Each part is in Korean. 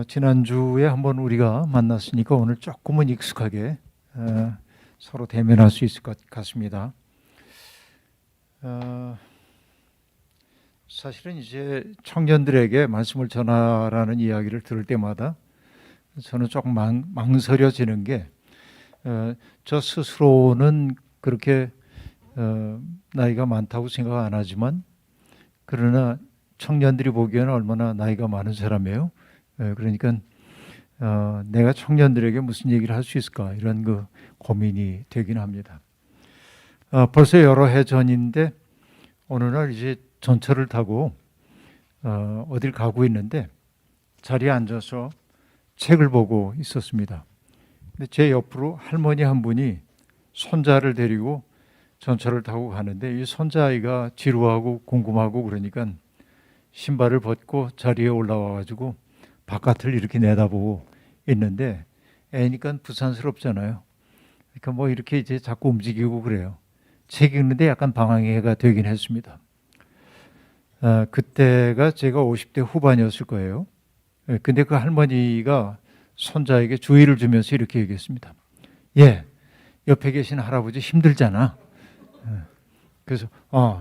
지난주에 한번 우리가 만났으니까 오늘 조금은 익숙하게 서로 대면할 수 있을 것 같습니다. 사실은 이제 청년들에게 말씀을 전하라는 이야기를 들을 때마다 저는 조금 망설여지는 게, 저 스스로는 그렇게 나이가 많다고 생각 안 하지만, 그러나 청년들이 보기에는 얼마나 나이가 많은 사람이에요. 그러니까 내가 청년들에게 무슨 얘기를 할 수 있을까, 이런 그 고민이 되긴 합니다. 벌써 여러 해 전인데 어느 날 이제 전철을 타고 어딜 가고 있는데 자리에 앉아서 책을 보고 있었습니다. 근데 제 옆으로 할머니 한 분이 손자를 데리고 전철을 타고 가는데, 이 손자아이가 지루하고 궁금하고 그러니까 신발을 벗고 자리에 올라와 가지고 바깥을 이렇게 내다보고 있는데, 애니까 부산스럽잖아요. 그러니까 뭐 이렇게 이제 자꾸 움직이고 그래요. 책 읽는데 약간 방해가 되긴 했습니다. 그때가 제가 50대 후반이었을 거예요. 근데 그 할머니가 손자에게 주의를 주면서 이렇게 얘기했습니다. 예, 옆에 계신 할아버지 힘들잖아. 그래서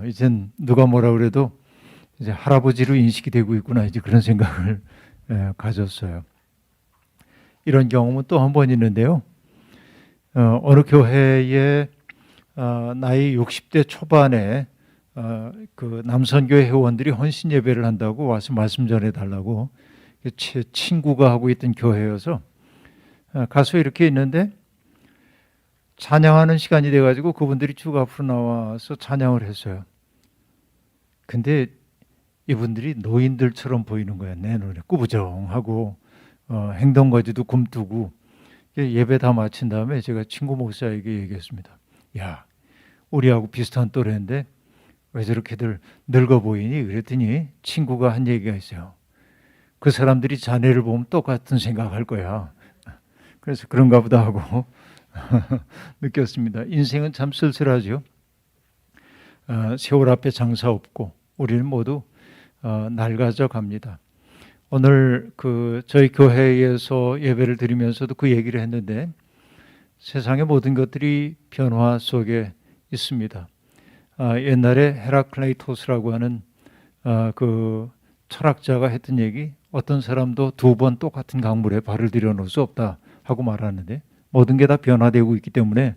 이젠 누가 뭐라 그래도 이제 할아버지로 인식이 되고 있구나, 이제 그런 생각을 가졌어요. 이런 경험은 또 한 번 있는데요. 어느 교회에 나이 60대 초반에 그 남선교회 회원들이 헌신 예배를 한다고 와서 말씀 전해달라고 제 친구가 하고 있던 교회여서 가서 이렇게 있는데, 찬양하는 시간이 돼가지고 그분들이 쭉 앞으로 나와서 찬양을 했어요. 근데 이분들이 노인들처럼 보이는 거야. 내 눈에 꾸부정하고 행동거지도 굼뜨고. 예배 다 마친 다음에 제가 친구 목사에게 얘기했습니다. 야, 우리하고 비슷한 또래인데 왜 저렇게들 늙어 보이니? 그랬더니 친구가 한 얘기가 있어요. 그 사람들이 자네를 보면 똑같은 생각할 거야. 그래서 그런가 보다 하고 느꼈습니다. 인생은 참 쓸쓸하죠. 세월 앞에 장사 없고 우리는 모두 낡아져 갑니다. 오늘 저희 교회에서 예배를 드리면서도 그 얘기를 했는데, 세상의 모든 것들이 변화 속에 있습니다. 옛날에 헤라클레이토스라고 하는 그 철학자가 했던 얘기, 어떤 사람도 두 번 똑같은 강물에 발을 들여놓을 수 없다 하고 말하는데, 모든 게 다 변화되고 있기 때문에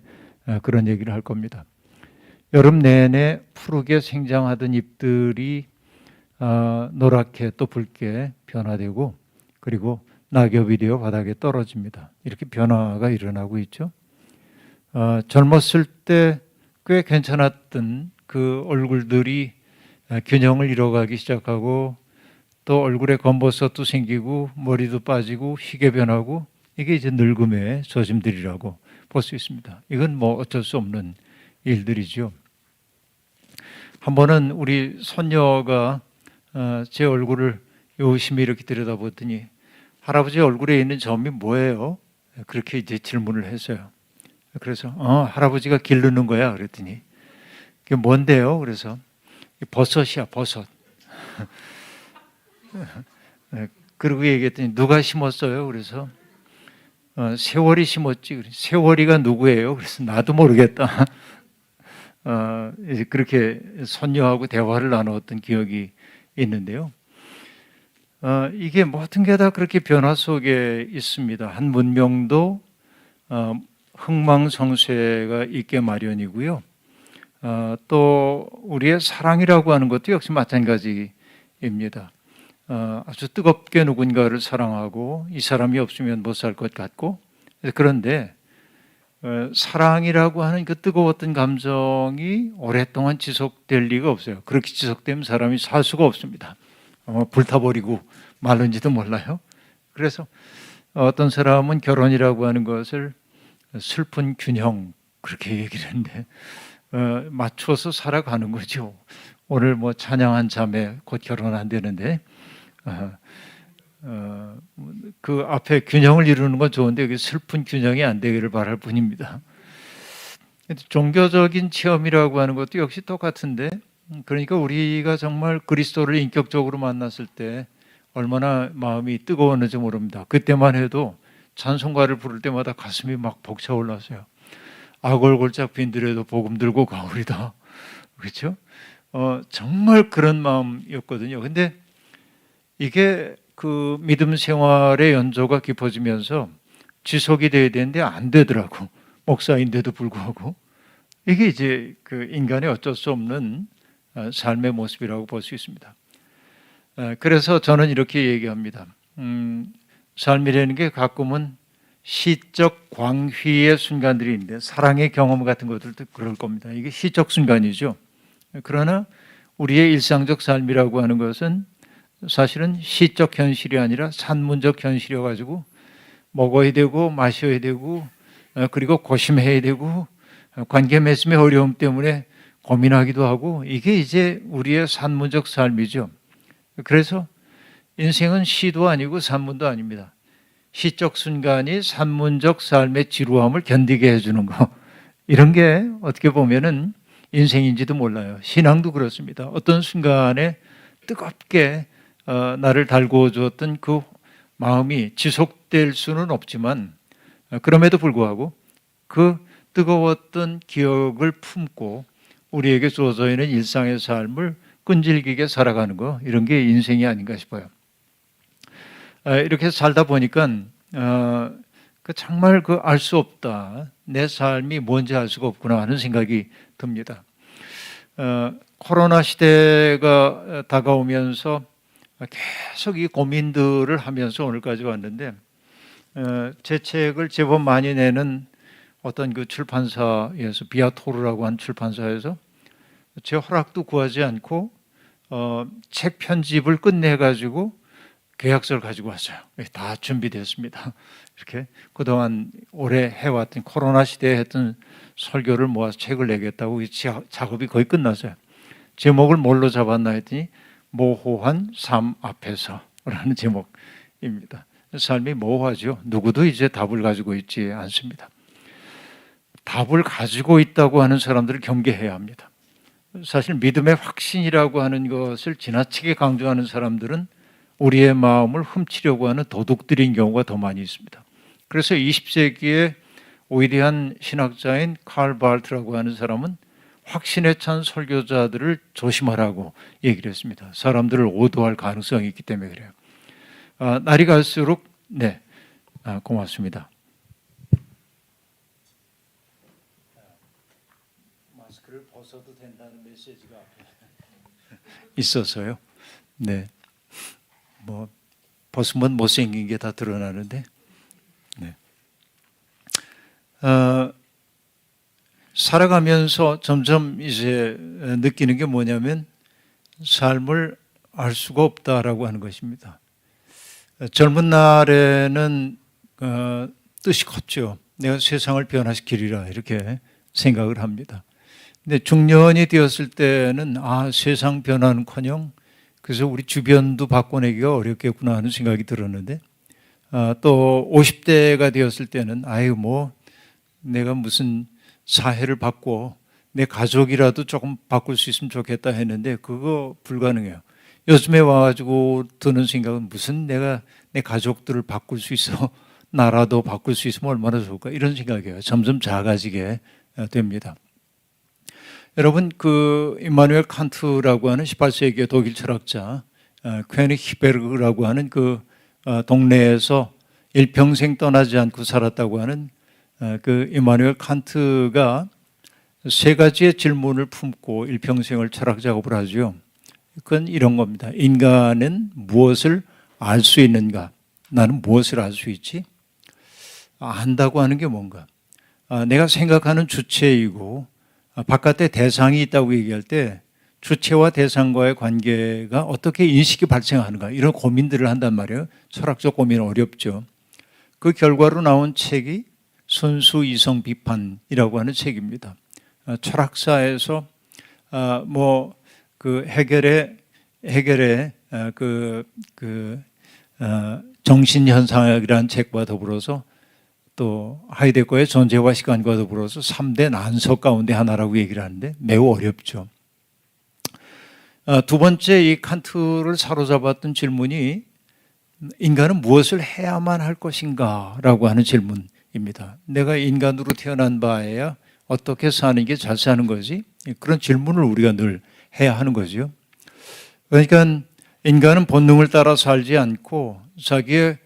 그런 얘기를 할 겁니다. 여름 내내 푸르게 생장하던 잎들이 노랗게 또 붉게 변화되고, 그리고 낙엽이 되어 바닥에 떨어집니다. 이렇게 변화가 일어나고 있죠. 젊었을 때 꽤 괜찮았던 그 얼굴들이 균형을 잃어가기 시작하고, 또 얼굴에 검버섯도 생기고 머리도 빠지고 희게 변하고, 이게 이제 늙음의 조짐들이라고 볼 수 있습니다. 이건 뭐 어쩔 수 없는 일들이죠. 한 번은 우리 손녀가 제 얼굴을 유심히 이렇게 들여다보더니, 할아버지 얼굴에 있는 점이 뭐예요? 그렇게 이제 질문을 했어요. 그래서 할아버지가 기르는 거야 그랬더니, 그게 뭔데요? 그래서 버섯이야, 버섯. 그리고 얘기했더니 누가 심었어요? 그래서 세월이 심었지. 세월이가 누구예요? 그래서 나도 모르겠다. 이제 그렇게 손녀하고 대화를 나누었던 기억이 있는데요. 이게 모든 게 다 그렇게 변화 속에 있습니다. 한 문명도 흥망성쇠가 있게 마련이고요. 또 우리의 사랑이라고 하는 것도 역시 마찬가지입니다. 아주 뜨겁게 누군가를 사랑하고 이 사람이 없으면 못 살 것 같고, 그런데 사랑이라고 하는 그 뜨거웠던 감정이 오랫동안 지속될 리가 없어요. 그렇게 지속되면 사람이 살 수가 없습니다. 불타버리고 말는지도 몰라요. 그래서 어떤 사람은 결혼이라고 하는 것을 슬픈 균형, 그렇게 얘기를 했는데, 맞춰서 살아가는 거죠. 오늘 뭐 찬양한 자매 곧 결혼한다는데, 그 앞에 균형을 이루는 건 좋은데 여기 슬픈 균형이 안 되기를 바랄 뿐입니다. 종교적인 체험이라고 하는 것도 역시 똑같은데, 그러니까 우리가 정말 그리스도를 인격적으로 만났을 때 얼마나 마음이 뜨거웠는지 모릅니다. 그때만 해도 찬송가를 부를 때마다 가슴이 막 벅차올랐어요. 아골골짝 빈들에도 복음 들고 가오리다. 그렇죠? 정말 그런 마음이었거든요. 근데 이게 그 믿음 생활의 연조가 깊어지면서 지속이 돼야 되는데 안 되더라고. 목사인데도 불구하고. 이게 이제 그 인간의 어쩔 수 없는 삶의 모습이라고 볼 수 있습니다. 그래서 저는 이렇게 얘기합니다. 삶이라는 게 가끔은 시적 광휘의 순간들이 있는데 사랑의 경험 같은 것들도 그럴 겁니다. 이게 시적 순간이죠. 그러나 우리의 일상적 삶이라고 하는 것은 사실은 시적 현실이 아니라 산문적 현실이어가지고 먹어야 되고 마셔야 되고 그리고 고심해야 되고 관계 맺음의 어려움 때문에 고민하기도 하고 이게 이제 우리의 산문적 삶이죠. 그래서 인생은 시도 아니고 산문도 아닙니다. 시적 순간이 산문적 삶의 지루함을 견디게 해주는 거 이런 게 어떻게 보면은 인생인지도 몰라요. 신앙도 그렇습니다. 어떤 순간에 뜨겁게 나를 달구어 주었던 그 마음이 지속될 수는 없지만 그럼에도 불구하고 그 뜨거웠던 기억을 품고 우리에게 주어져 있는 일상의 삶을 끈질기게 살아가는 거 이런 게 인생이 아닌가 싶어요. 이렇게 살다 보니까 정말 그 알 수 없다. 내 삶이 뭔지 알 수가 없구나 하는 생각이 듭니다. 코로나 시대가 다가오면서 계속 이 고민들을 하면서 오늘까지 왔는데 제 책을 제법 많이 내는 어떤 그 출판사에서 비아토르라고 하는 출판사에서 제 허락도 구하지 않고 책 편집을 끝내가지고 계약서를 가지고 왔어요. 다 준비됐습니다. 이렇게 그동안 오래 해왔던 코로나 시대에 했던 설교를 모아서 책을 내겠다고 작업이 거의 끝났어요. 제목을 뭘로 잡았나 했더니 모호한 삶 앞에서라는 제목입니다. 삶이 모호하죠. 누구도 이제 답을 가지고 있지 않습니다. 답을 가지고 있다고 하는 사람들을 경계해야 합니다. 사실 믿음의 확신이라고 하는 것을 지나치게 강조하는 사람들은 우리의 마음을 훔치려고 하는 도둑들인 경우가 더 많이 있습니다. 그래서 20세기에 위대한 신학자인 칼 바르트라고 하는 사람은 확신에 찬 설교자들을 조심하라고 얘기를 했습니다. 사람들을 오도할 가능성이 있기 때문에 그래요. 날이 갈수록 고맙습니다. 마스크를 벗어도 된다는 메시지가 있어서요. 네. 뭐 벗으면 못생긴 게 다 드러나는데 살아가면서 점점 이제 느끼는 게 뭐냐면 삶을 알 수가 없다라고 하는 것입니다. 젊은 날에는 뜻이 컸죠. 내가 세상을 변화시키리라 이렇게 생각을 합니다. 근데 중년이 되었을 때는 세상 변화는커녕 그래서 우리 주변도 바꿔내기가 어렵겠구나 하는 생각이 들었는데 또 50대가 되었을 때는 내가 무슨 사회를 바꿔 내 가족이라도 조금 바꿀 수 있으면 좋겠다 했는데 그거 불가능해요. 요즘에 와가지고 드는 생각은 무슨 내가 내 가족들을 바꿀 수 있어 나라도 바꿀 수 있으면 얼마나 좋을까 이런 생각이에요. 점점 작아지게 됩니다. 여러분 그 임마누엘 칸트라고 하는 18세기의 독일 철학자 퀘니히베르그라고 하는 그 동네에서 일평생 떠나지 않고 살았다고 하는 그 임마누엘 칸트가 세 가지의 질문을 품고 일평생을 철학 작업을 하죠. 그건 이런 겁니다. 인간은 무엇을 알 수 있는가? 나는 무엇을 알 수 있지? 안다고 하는 게 뭔가? 내가 생각하는 주체이고 바깥에 대상이 있다고 얘기할 때 주체와 대상과의 관계가 어떻게 인식이 발생하는가 이런 고민들을 한단 말이에요. 철학적 고민은 어렵죠. 그 결과로 나온 책이 순수 이성 비판이라고 하는 책입니다. 철학사에서 그 해결의 정신현상학이라는 책과 더불어서 또 하이데거의 존재와 시간과 더불어서 3대 난석 가운데 하나라고 얘기를 하는데 매우 어렵죠. 두 번째 이 칸트를 사로잡았던 질문이 인간은 무엇을 해야만 할 것인가 라고 하는 질문입니다. 내가 인간으로 태어난 바에야 어떻게 사는 게 잘 사는 거지? 그런 질문을 우리가 늘 해야 하는 거죠. 그러니까 인간은 본능을 따라 살지 않고 자기의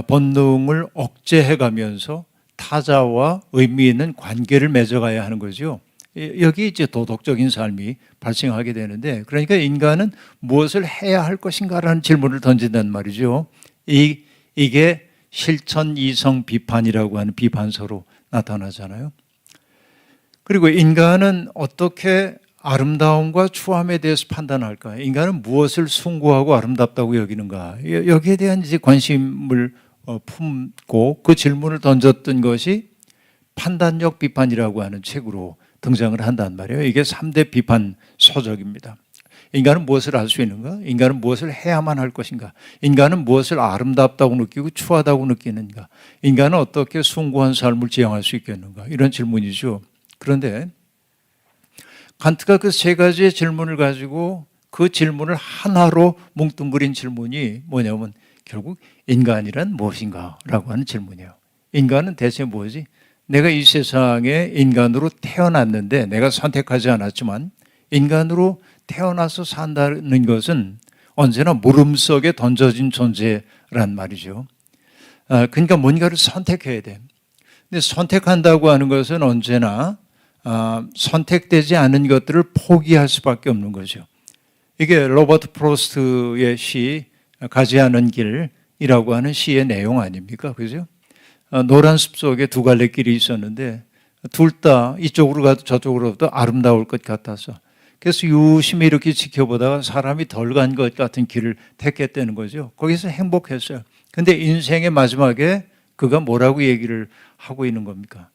본능을 억제해 가면서 타자와 의미 있는 관계를 맺어가야 하는 거죠. 여기 이제 도덕적인 삶이 발생하게 되는데, 그러니까 인간은 무엇을 해야 할 것인가라는 질문을 던진단 말이죠. 이게 실천 이성 비판이라고 하는 비판서로 나타나잖아요. 그리고 인간은 어떻게 아름다움과 추함에 대해서 판단할까? 인간은 무엇을 숭고하고 아름답다고 여기는가? 여기에 대한 이제 관심을 품고 그 질문을 던졌던 것이 판단력 비판이라고 하는 책으로 등장을 한단 말이에요. 이게 3대 비판 서적입니다. 인간은 무엇을 할 수 있는가? 인간은 무엇을 해야만 할 것인가? 인간은 무엇을 아름답다고 느끼고 추하다고 느끼는가? 인간은 어떻게 숭고한 삶을 지향할 수 있겠는가? 이런 질문이죠. 그런데 칸트가 그 세 가지의 질문을 가지고 그 질문을 하나로 뭉뚱그린 질문이 뭐냐면 결국 인간이란 무엇인가 라고 하는 질문이에요. 인간은 대체 뭐지? 내가 이 세상에 인간으로 태어났는데 내가 선택하지 않았지만 인간으로 태어나서 산다는 것은 언제나 물음 속에 던져진 존재란 말이죠. 그러니까 뭔가를 선택해야 돼. 근데 선택한다고 하는 것은 언제나 선택되지 않은 것들을 포기할 수밖에 없는 거죠. 이게 로버트 프로스트의 시 가지 않은 길이라고 하는 시의 내용 아닙니까? 그죠? 노란 숲 속에 두 갈래 길이 있었는데 둘 다 이쪽으로 가도 저쪽으로 가도 아름다울 것 같아서 그래서 유심히 이렇게 지켜보다가 사람이 덜 간 것 같은 길을 택했다는 거죠. 거기서 행복했어요. 근데 인생의 마지막에 그가 뭐라고 얘기를 하고 있는 겁니까?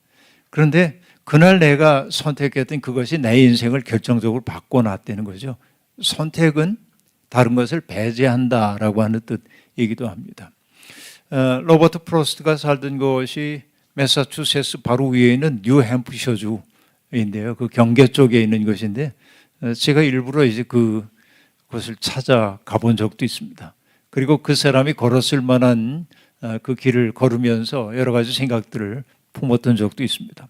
그런데 그날 내가 선택했던 그것이 내 인생을 결정적으로 바꿔놨다는 거죠. 선택은 다른 것을 배제한다라고 하는 뜻이기도 합니다. 로버트 프로스트가 살던 곳이 매사추세츠 바로 위에 있는 뉴햄프셔주인데요. 그 경계 쪽에 있는 것인데 제가 일부러 이제 그곳을 찾아가 본 적도 있습니다. 그리고 그 사람이 걸었을 만한 그 길을 걸으면서 여러 가지 생각들을 품었던 적도 있습니다.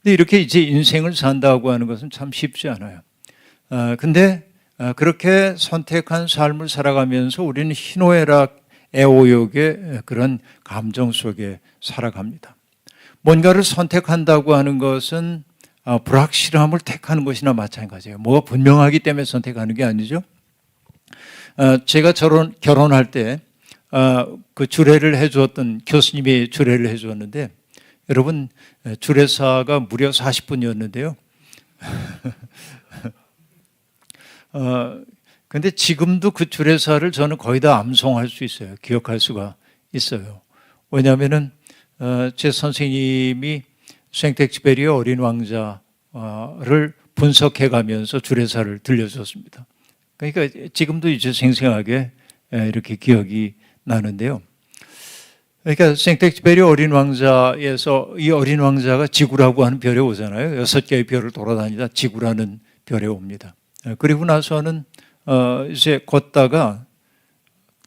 근데 이렇게 이제 인생을 산다고 하는 것은 참 쉽지 않아요. 근데 그렇게 선택한 삶을 살아가면서 우리는 희노애락, 애오욕의 그런 감정 속에 살아갑니다. 뭔가를 선택한다고 하는 것은 불확실함을 택하는 것이나 마찬가지예요. 뭐가 분명하기 때문에 선택하는 게 아니죠. 제가 결혼할 때 그 주례를 해주었던 교수님이 주례를 해주었는데 여러분 주례사가 무려 40분이었는데요. 근데 지금도 그 주례사를 저는 거의 다 암송할 수 있어요. 기억할 수가 있어요. 왜냐하면은 제 선생님이 생텍쥐페리의 어린 왕자를 분석해 가면서 주례사를 들려줬습니다. 그러니까 지금도 이제 생생하게 이렇게 기억이 나는데요. 그러니까 생텍쥐페리 어린 왕자에서 이 어린 왕자가 지구라고 하는 별에 오잖아요. 6개의 별을 돌아다니다 지구라는 별에 옵니다. 그리고 나서는 이제 걷다가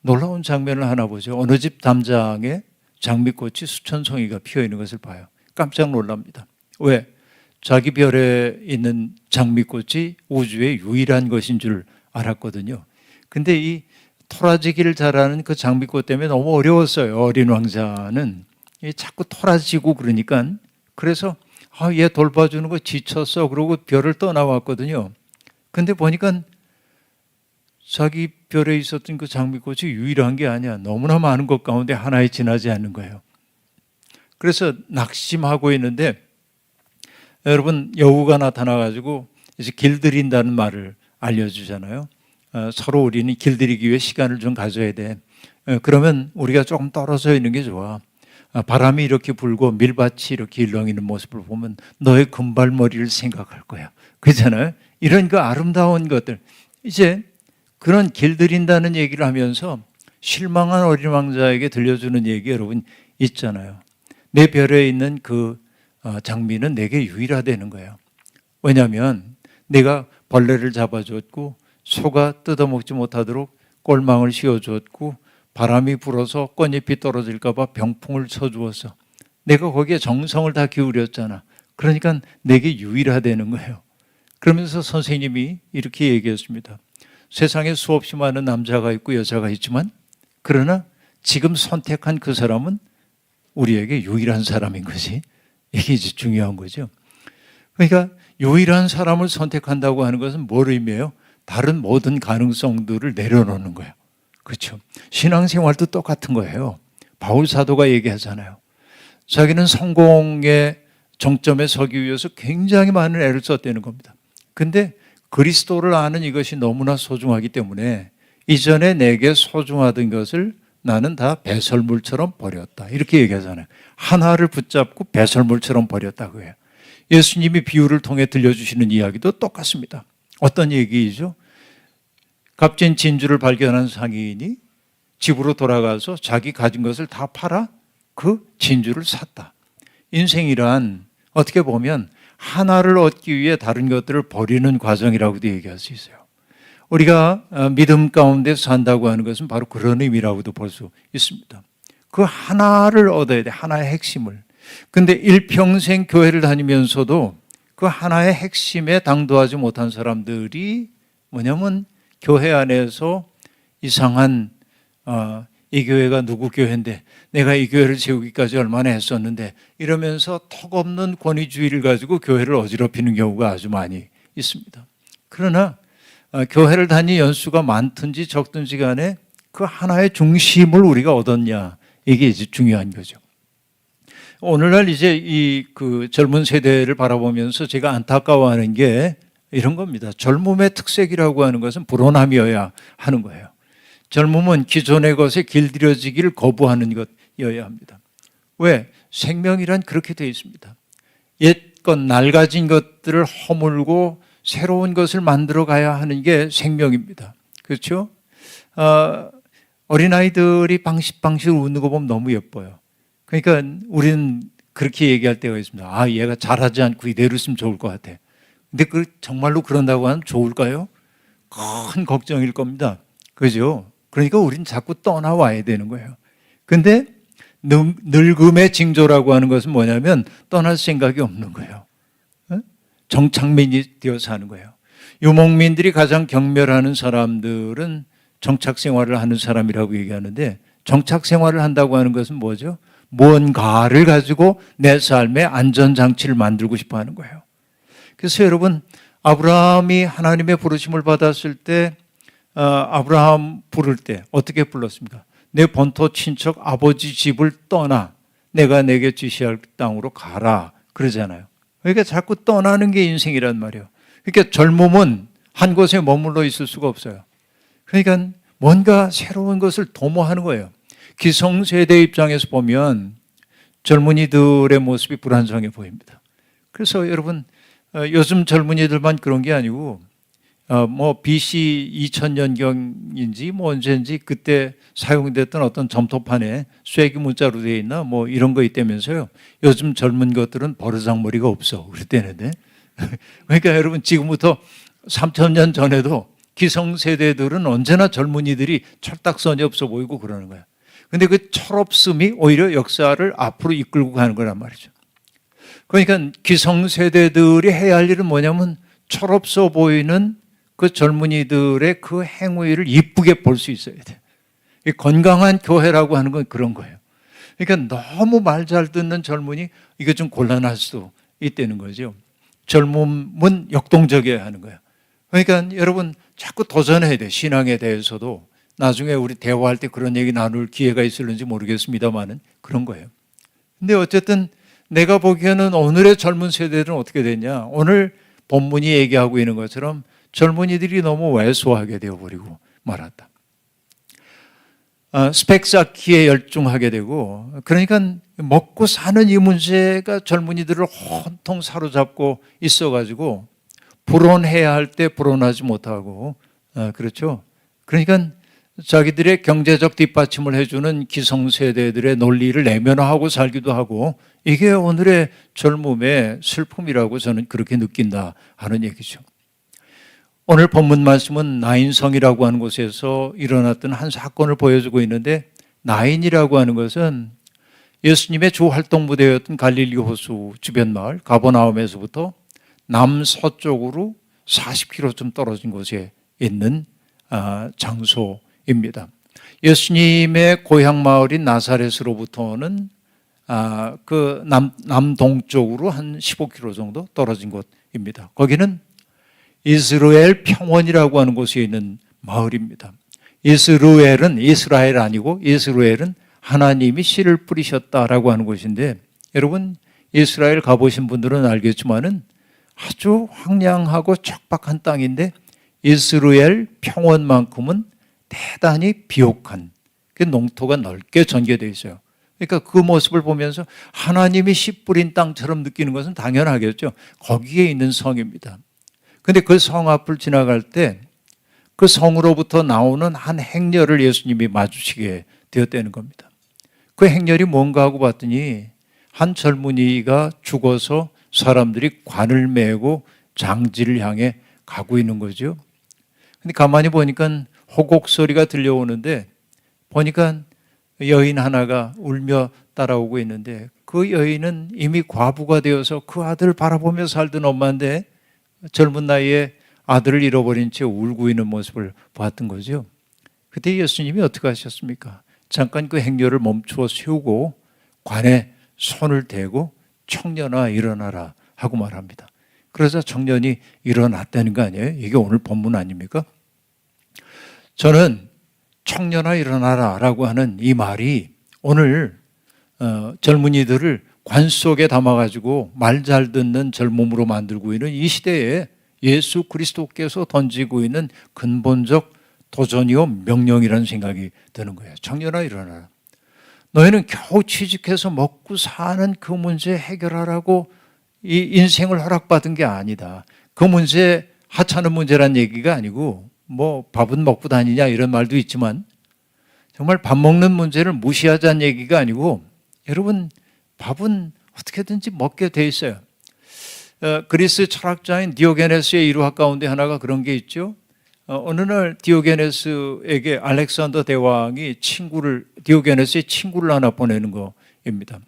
놀라운 장면을 하나 보죠. 어느 집 담장에 장미꽃이 수천 송이가 피어 있는 것을 봐요. 깜짝 놀랍니다. 왜? 자기 별에 있는 장미꽃이 우주의 유일한 것인 줄 알았거든요. 근데 이 토라지기를 잘하는 그 장미꽃 때문에 너무 어려웠어요. 어린 왕자는 자꾸 토라지고 그러니까 그래서 얘 돌봐주는 거 지쳤어. 그러고 별을 떠나왔거든요. 근데 보니까 자기 별에 있었던 그 장미꽃이 유일한 게 아니야. 너무나 많은 것 가운데 하나에 지나지 않는 거예요. 그래서 낙심하고 있는데 여러분 여우가 나타나가지고 이제 길들인다는 말을 알려주잖아요. 서로 우리는 길들이기 위해 시간을 좀 가져야 돼. 그러면 우리가 조금 떨어져 있는 게 좋아. 바람이 이렇게 불고 밀밭이 이렇게 일렁이는 모습을 보면 너의 금발머리를 생각할 거야. 그렇잖아요. 이런 그 아름다운 것들. 이제 그런 길들인다는 얘기를 하면서 실망한 어린 왕자에게 들려주는 얘기 여러분 있잖아요. 내 별에 있는 그 장미는 내게 유일하다는 거예요. 왜냐하면 내가 벌레를 잡아줬고 소가 뜯어먹지 못하도록 꼴망을 씌워줬고 바람이 불어서 꽃잎이 떨어질까 봐 병풍을 쳐주었어. 내가 거기에 정성을 다 기울였잖아. 그러니까 내게 유일하다는 거예요. 그러면서 선생님이 이렇게 얘기했습니다. 세상에 수없이 많은 남자가 있고 여자가 있지만 그러나 지금 선택한 그 사람은 우리에게 유일한 사람인 거지. 이게 이제 중요한 거죠. 그러니까 유일한 사람을 선택한다고 하는 것은 뭘 의미해요? 다른 모든 가능성들을 내려놓는 거예요. 그렇죠. 신앙생활도 똑같은 거예요. 바울 사도가 얘기하잖아요. 자기는 성공의 정점에 서기 위해서 굉장히 많은 애를 썼다는 겁니다. 근데 그리스도를 아는 이것이 너무나 소중하기 때문에 이전에 내게 소중하던 것을 나는 다 배설물처럼 버렸다. 이렇게 얘기하잖아요. 하나를 붙잡고 배설물처럼 버렸다고 해요. 예수님이 비유를 통해 들려주시는 이야기도 똑같습니다. 어떤 얘기이죠? 값진 진주를 발견한 상인이 집으로 돌아가서 자기 가진 것을 다 팔아 그 진주를 샀다. 인생이란 어떻게 보면 하나를 얻기 위해 다른 것들을 버리는 과정이라고도 얘기할 수 있어요. 우리가 믿음 가운데 산다고 하는 것은 바로 그런 의미라고도 볼 수 있습니다. 그 하나를 얻어야 돼. 하나의 핵심을. 근데 일평생 교회를 다니면서도 그 하나의 핵심에 당도하지 못한 사람들이 뭐냐면 교회 안에서 이상한 이 교회가 누구 교회인데 내가 이 교회를 세우기까지 얼마나 했었는데 이러면서 턱없는 권위주의를 가지고 교회를 어지럽히는 경우가 아주 많이 있습니다. 그러나 교회를 다니 연수가 많든지 적든지 간에 그 하나의 중심을 우리가 얻었냐, 이게 이제 중요한 거죠. 오늘날 이제 그 젊은 세대를 바라보면서 제가 안타까워하는 게 이런 겁니다. 젊음의 특색이라고 하는 것은 불온함이어야 하는 거예요. 젊음은 기존의 것에 길들여지기를 거부하는 것이어야 합니다. 왜? 생명이란 그렇게 되어 있습니다. 옛것 낡아진 것들을 허물고 새로운 것을 만들어 가야 하는 게 생명입니다. 그렇죠? 어린아이들이 방식방식 웃는 거 보면 너무 예뻐요. 그러니까 우리는 그렇게 얘기할 때가 있습니다. 얘가 잘하지 않고 이대로 있으면 좋을 것 같아. 근데 정말로 그런다고 하면 좋을까요? 큰 걱정일 겁니다. 그죠? 그러니까 우리는 자꾸 떠나와야 되는 거예요. 근데 늙음의 징조라고 하는 것은 뭐냐면 떠날 생각이 없는 거예요. 정착민이 되어서 하는 거예요. 유목민들이 가장 경멸하는 사람들은 정착 생활을 하는 사람이라고 얘기하는데 정착 생활을 한다고 하는 것은 뭐죠? 무언가를 가지고 내 삶의 안전장치를 만들고 싶어 하는 거예요. 그래서 여러분, 아브라함이 하나님의 부르심을 받았을 때 아브라함 부를 때 어떻게 불렀습니까? 내 본토 친척 아버지 집을 떠나 내가 내게 지시할 땅으로 가라 그러잖아요. 그러니까 자꾸 떠나는 게 인생이란 말이에요. 그러니까 젊음은 한 곳에 머물러 있을 수가 없어요. 그러니까 뭔가 새로운 것을 도모하는 거예요. 기성세대 입장에서 보면 젊은이들의 모습이 불안정해 보입니다. 그래서 여러분, 요즘 젊은이들만 그런 게 아니고 BC 2000년경인지 언제인지 그때 사용됐던 어떤 점토판에 쐐기 문자로 되어 있나 이런 거 있다면서요. 요즘 젊은 것들은 버르장머리가 없어. 그랬대는데. 그러니까 여러분, 지금부터 3000년 전에도 기성세대들은 언제나 젊은이들이 철딱선이 없어 보이고 그러는 거야. 근데 그 철없음이 오히려 역사를 앞으로 이끌고 가는 거란 말이죠. 그러니까 기성세대들이 해야 할 일은 뭐냐면 철없어 보이는 그 젊은이들의 그 행위를 이쁘게 볼 수 있어야 돼요. 건강한 교회라고 하는 건 그런 거예요. 그러니까 너무 말 잘 듣는 젊은이, 이거 좀 곤란할 수도 있다는 거죠. 젊음은 역동적이어야 하는 거예요. 그러니까 여러분, 자꾸 도전해야 돼. 신앙에 대해서도. 나중에 우리 대화할 때 그런 얘기 나눌 기회가 있을는지 모르겠습니다만은 그런 거예요. 근데 어쨌든 내가 보기에는 오늘의 젊은 세대들은 어떻게 됐냐. 오늘 본문이 얘기하고 있는 것처럼 젊은이들이 너무 왜소하게 되어버리고 말았다. 스펙 쌓기에 열중하게 되고, 그러니까 먹고 사는 이 문제가 젊은이들을 온통 사로잡고 있어가지고 불온해야 할 때 불온하지 못하고, 그렇죠. 그러니까 자기들의 경제적 뒷받침을 해주는 기성세대들의 논리를 내면화하고 살기도 하고, 이게 오늘의 젊음의 슬픔이라고 저는 그렇게 느낀다 하는 얘기죠. 오늘 본문 말씀은 나인성이라고 하는 곳에서 일어났던 한 사건을 보여주고 있는데, 나인이라고 하는 것은 예수님의 주 활동 무대였던 갈릴리 호수 주변 마을 가버나움에서부터 남서쪽으로 40km쯤 떨어진 곳에 있는 장소입니다. 예수님의 고향 마을인 나사렛으로부터는 그 남동쪽으로 한 15km 정도 떨어진 곳입니다. 거기는 이스라엘 평원이라고 하는 곳에 있는 마을입니다. 이스라엘 아니고 이스라엘은 하나님이 씨를 뿌리셨다라고 하는 곳인데, 여러분 이스라엘 가보신 분들은 알겠지만은 아주 황량하고 척박한 땅인데 이스라엘 평원만큼은 대단히 비옥한 그 농토가 넓게 전개되어 있어요. 그러니까 그 모습을 보면서 하나님이 씨 뿌린 땅처럼 느끼는 것은 당연하겠죠. 거기에 있는 성입니다. 그런데 그 성 앞을 지나갈 때 그 성으로부터 나오는 한 행렬을 예수님이 마주치게 되었다는 겁니다. 그 행렬이 뭔가 하고 봤더니 한 젊은이가 죽어서 사람들이 관을 메고 장지를 향해 가고 있는 거죠. 근데 가만히 보니까 호곡 소리가 들려오는데, 보니까 여인 하나가 울며 따라오고 있는데, 그 여인은 이미 과부가 되어서 그 아들을 바라보며 살던 엄마인데 젊은 나이에 아들을 잃어버린 채 울고 있는 모습을 봤던 거죠. 그때 예수님이 어떻게 하셨습니까? 잠깐 그 행렬을 멈추어 세우고 관에 손을 대고 청년아 일어나라 하고 말합니다. 그러자 청년이 일어났다는 거 아니에요? 이게 오늘 본문 아닙니까? 저는 청년아 일어나라 라고 하는 이 말이 오늘 젊은이들을 관 속에 담아가지고 말 잘 듣는 젊음으로 만들고 있는 이 시대에 예수 그리스도께서 던지고 있는 근본적 도전이요 명령이라는 생각이 드는 거예요. 청년아 일어나라. 너희는 겨우 취직해서 먹고 사는 그 문제 해결하라고 이 인생을 허락받은 게 아니다. 그 문제 하찮은 문제란 얘기가 아니고, 뭐 밥은 먹고 다니냐 이런 말도 있지만 정말 밥 먹는 문제를 무시하자는 얘기가 아니고, 여러분 밥은 어떻게든지 먹게 돼 있어요. 그리스 철학자인 디오게네스의 일화 가운데 하나가 그런 게 있죠. 어느 날 디오게네스에게 알렉산더 대왕이 디오게네스의 친구를 하나 보내는 거입니다.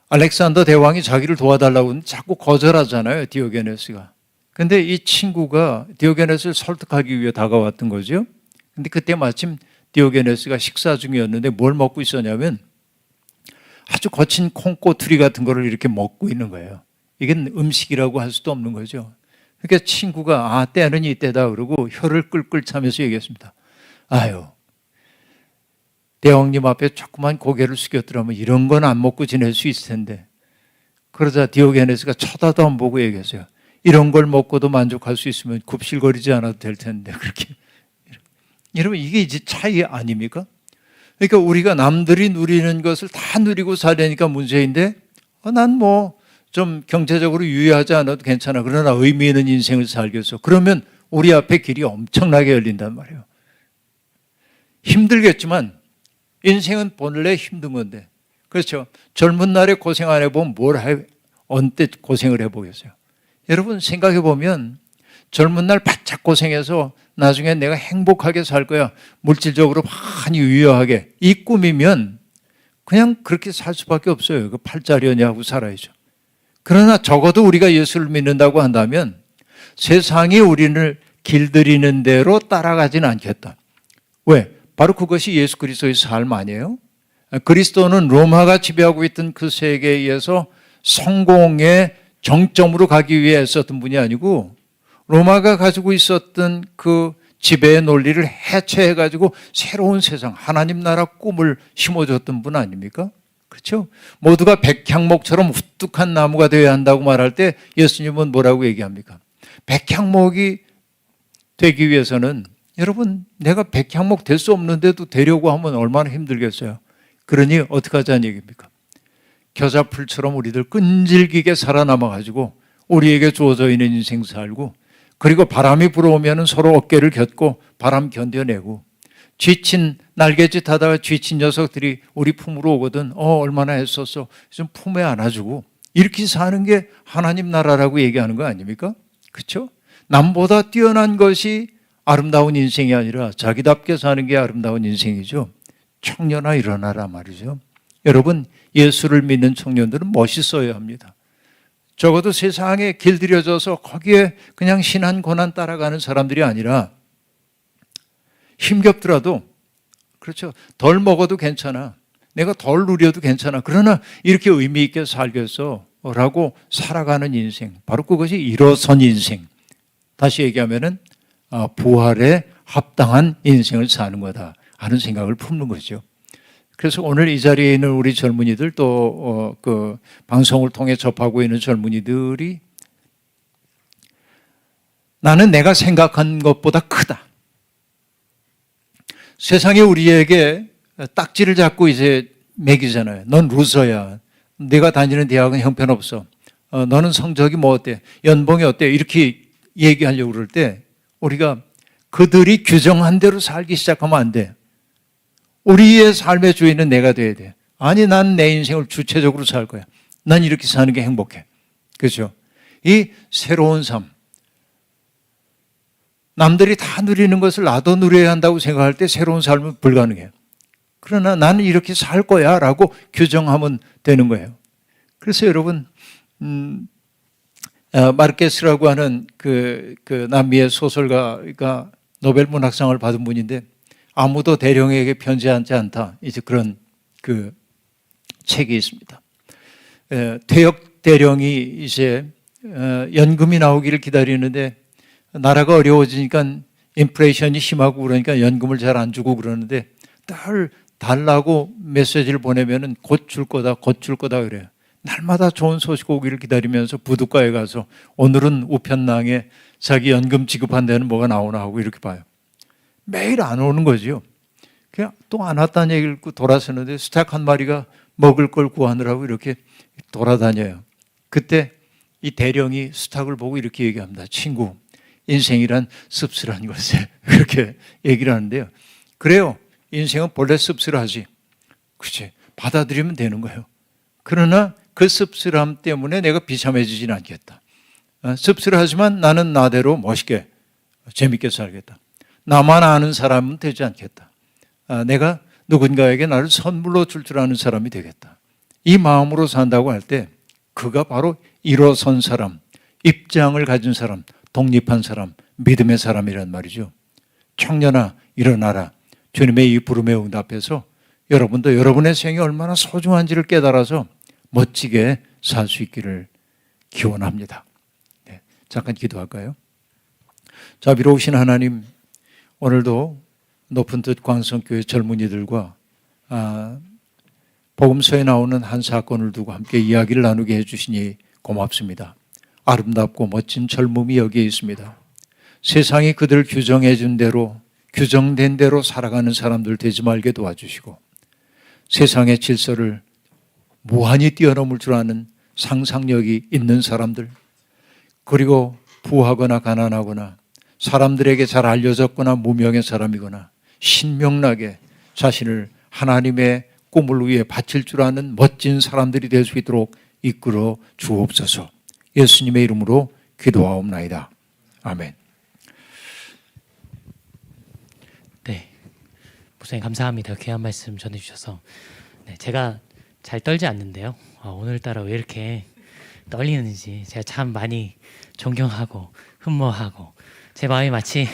알렉산더 대왕이 자기를 도와달라고 하는데 자꾸 거절하잖아요, 디오게네스가. 근데 이 친구가 디오게네스를 설득하기 위해 다가왔던 거죠. 근데 그때 마침 디오게네스가 식사 중이었는데 뭘 먹고 있었냐면 아주 거친 콩꼬투리 같은 거를 이렇게 먹고 있는 거예요. 이건 음식이라고 할 수도 없는 거죠. 그러니까 친구가 때는 이때다 그러고 혀를 끌끌 차면서 얘기했습니다. 아유, 대왕님 앞에 조그만 고개를 숙였더라면 이런 건 안 먹고 지낼 수 있을 텐데. 그러자 디오게네스가 쳐다도 안 보고 얘기했어요. 이런 걸 먹고도 만족할 수 있으면 굽실거리지 않아도 될 텐데. 그렇게. 여러분 이게 이제 차이 아닙니까? 그러니까 우리가 남들이 누리는 것을 다 누리고 살려니까 문제인데, 난 뭐 좀 경제적으로 유의하지 않아도 괜찮아. 그러나 의미 있는 인생을 살겠어. 그러면 우리 앞에 길이 엄청나게 열린단 말이에요. 힘들겠지만 인생은 본래 힘든 건데, 그렇죠? 젊은 날에 고생 안 해보면 언제 고생을 해보겠어요? 여러분 생각해 보면 젊은 날 바짝 고생해서 나중에 내가 행복하게 살 거야, 물질적으로 많이 유효하게, 이 꿈이면 그냥 그렇게 살 수밖에 없어요. 그 팔자려냐 하고 살아야죠. 그러나 적어도 우리가 예수를 믿는다고 한다면 세상이 우리를 길들이는 대로 따라가지는 않겠다. 왜? 바로 그것이 예수 그리스도의 삶 아니에요? 그리스도는 로마가 지배하고 있던 그 세계에서 성공의 정점으로 가기 위해 애썼던 분이 아니고, 로마가 가지고 있었던 그 지배의 논리를 해체해가지고 새로운 세상, 하나님 나라 꿈을 심어줬던 분 아닙니까? 그렇죠? 모두가 백향목처럼 우뚝한 나무가 되어야 한다고 말할 때 예수님은 뭐라고 얘기합니까? 백향목이 되기 위해서는, 여러분 내가 백향목 될 수 없는데도 되려고 하면 얼마나 힘들겠어요. 그러니 어떻게 하자는 얘기입니까? 겨자풀처럼 우리들 끈질기게 살아남아가지고 우리에게 주어져 있는 인생 살고, 그리고 바람이 불어오면 서로 어깨를 곁고 바람 견뎌내고, 지친 날갯짓 하다가 지친 녀석들이 우리 품으로 오거든 얼마나 애썼어 좀 품에 안아주고, 이렇게 사는 게 하나님 나라라고 얘기하는 거 아닙니까? 그렇죠? 남보다 뛰어난 것이 아름다운 인생이 아니라 자기답게 사는 게 아름다운 인생이죠. 청년아 일어나라 말이죠. 여러분, 예수를 믿는 청년들은 멋있어야 합니다. 적어도 세상에 길들여져서 거기에 그냥 신한 고난 따라가는 사람들이 아니라 힘겹더라도, 그렇죠, 덜 먹어도 괜찮아, 내가 덜 누려도 괜찮아, 그러나 이렇게 의미 있게 살겠어 라고 살아가는 인생, 바로 그것이 일어선 인생, 다시 얘기하면은 부활에 합당한 인생을 사는 거다 하는 생각을 품는 거죠. 그래서 오늘 이 자리에 있는 우리 젊은이들, 또 그 방송을 통해 접하고 있는 젊은이들이 나는 내가 생각한 것보다 크다. 세상에 우리에게 딱지를 잡고 이제 매기잖아요. 넌 루저야. 네가 다니는 대학은 형편없어. 너는 성적이 뭐 어때? 연봉이 어때? 이렇게 얘기하려고 그럴 때 우리가 그들이 규정한 대로 살기 시작하면 안 돼. 우리의 삶의 주인은 내가 돼야 돼. 아니, 난 내 인생을 주체적으로 살 거야. 난 이렇게 사는 게 행복해. 그렇죠? 이 새로운 삶. 남들이 다 누리는 것을 나도 누려야 한다고 생각할 때 새로운 삶은 불가능해요. 그러나 나는 이렇게 살 거야 라고 규정하면 되는 거예요. 그래서 여러분, 마르케스라고 하는 그 남미의 소설가가 노벨 문학상을 받은 분인데, 아무도 대령에게 편지하지 않다, 이제 그런 그 책이 있습니다. 퇴역 대령이 이제 연금이 나오기를 기다리는데 나라가 어려워지니까 인플레이션이 심하고 그러니까 연금을 잘 안 주고 그러는데 달라고 메시지를 보내면은 곧 줄 거다, 곧 줄 거다 그래요. 날마다 좋은 소식 오기를 기다리면서 부둣가에 가서 오늘은 우편낭에 자기 연금 지급한 데는 뭐가 나오나 하고 이렇게 봐요. 매일 안 오는 거죠. 그냥 또 안 왔다는 얘기를 듣고 돌아서는데 스탁 한 마리가 먹을 걸 구하느라고 이렇게 돌아다녀요. 그때 이 대령이 스탁을 보고 이렇게 얘기합니다. 친구, 인생이란 씁쓸한 것에 그렇게 얘기를 하는데요. 그래요. 인생은 본래 씁쓸하지. 그렇지. 받아들이면 되는 거예요. 그러나 그 씁쓸함 때문에 내가 비참해지진 않겠다. 씁쓸하지만 나는 나대로 멋있게 재밌게 살겠다. 나만 아는 사람은 되지 않겠다. 내가 누군가에게 나를 선물로 줄 아는 사람이 되겠다. 이 마음으로 산다고 할 때 그가 바로 일어선 사람, 입장을 가진 사람, 독립한 사람, 믿음의 사람이란 말이죠. 청년아 일어나라. 주님의 이 부름에 응답해서 여러분도 여러분의 생이 얼마나 소중한지를 깨달아서 멋지게 살 수 있기를 기원합니다. 네, 잠깐 기도할까요? 자비로우신 하나님, 오늘도 높은 뜻 광성교회 젊은이들과 복음서에 나오는 한 사건을 두고 함께 이야기를 나누게 해주시니 고맙습니다. 아름답고 멋진 젊음이 여기에 있습니다. 세상이 그들을 규정해 준 대로, 규정된 대로 살아가는 사람들 되지 말게 도와주시고, 세상의 질서를 무한히 뛰어넘을 줄 아는 상상력이 있는 사람들, 그리고 부하거나 가난하거나 사람들에게 잘 알려졌거나 무명의 사람이거나 신명나게 자신을 하나님의 꿈을 위해 바칠 줄 아는 멋진 사람들이 될 수 있도록 이끌어 주옵소서. 예수님의 이름으로 기도하옵나이다. 아멘. 네, 목사님 감사합니다. 귀한 말씀 전해주셔서. 네, 제가 잘 떨지 않는데요. 오늘따라 왜 이렇게 떨리는지 제가 참 많이 존경하고 흠모하고, 제 마음이 마치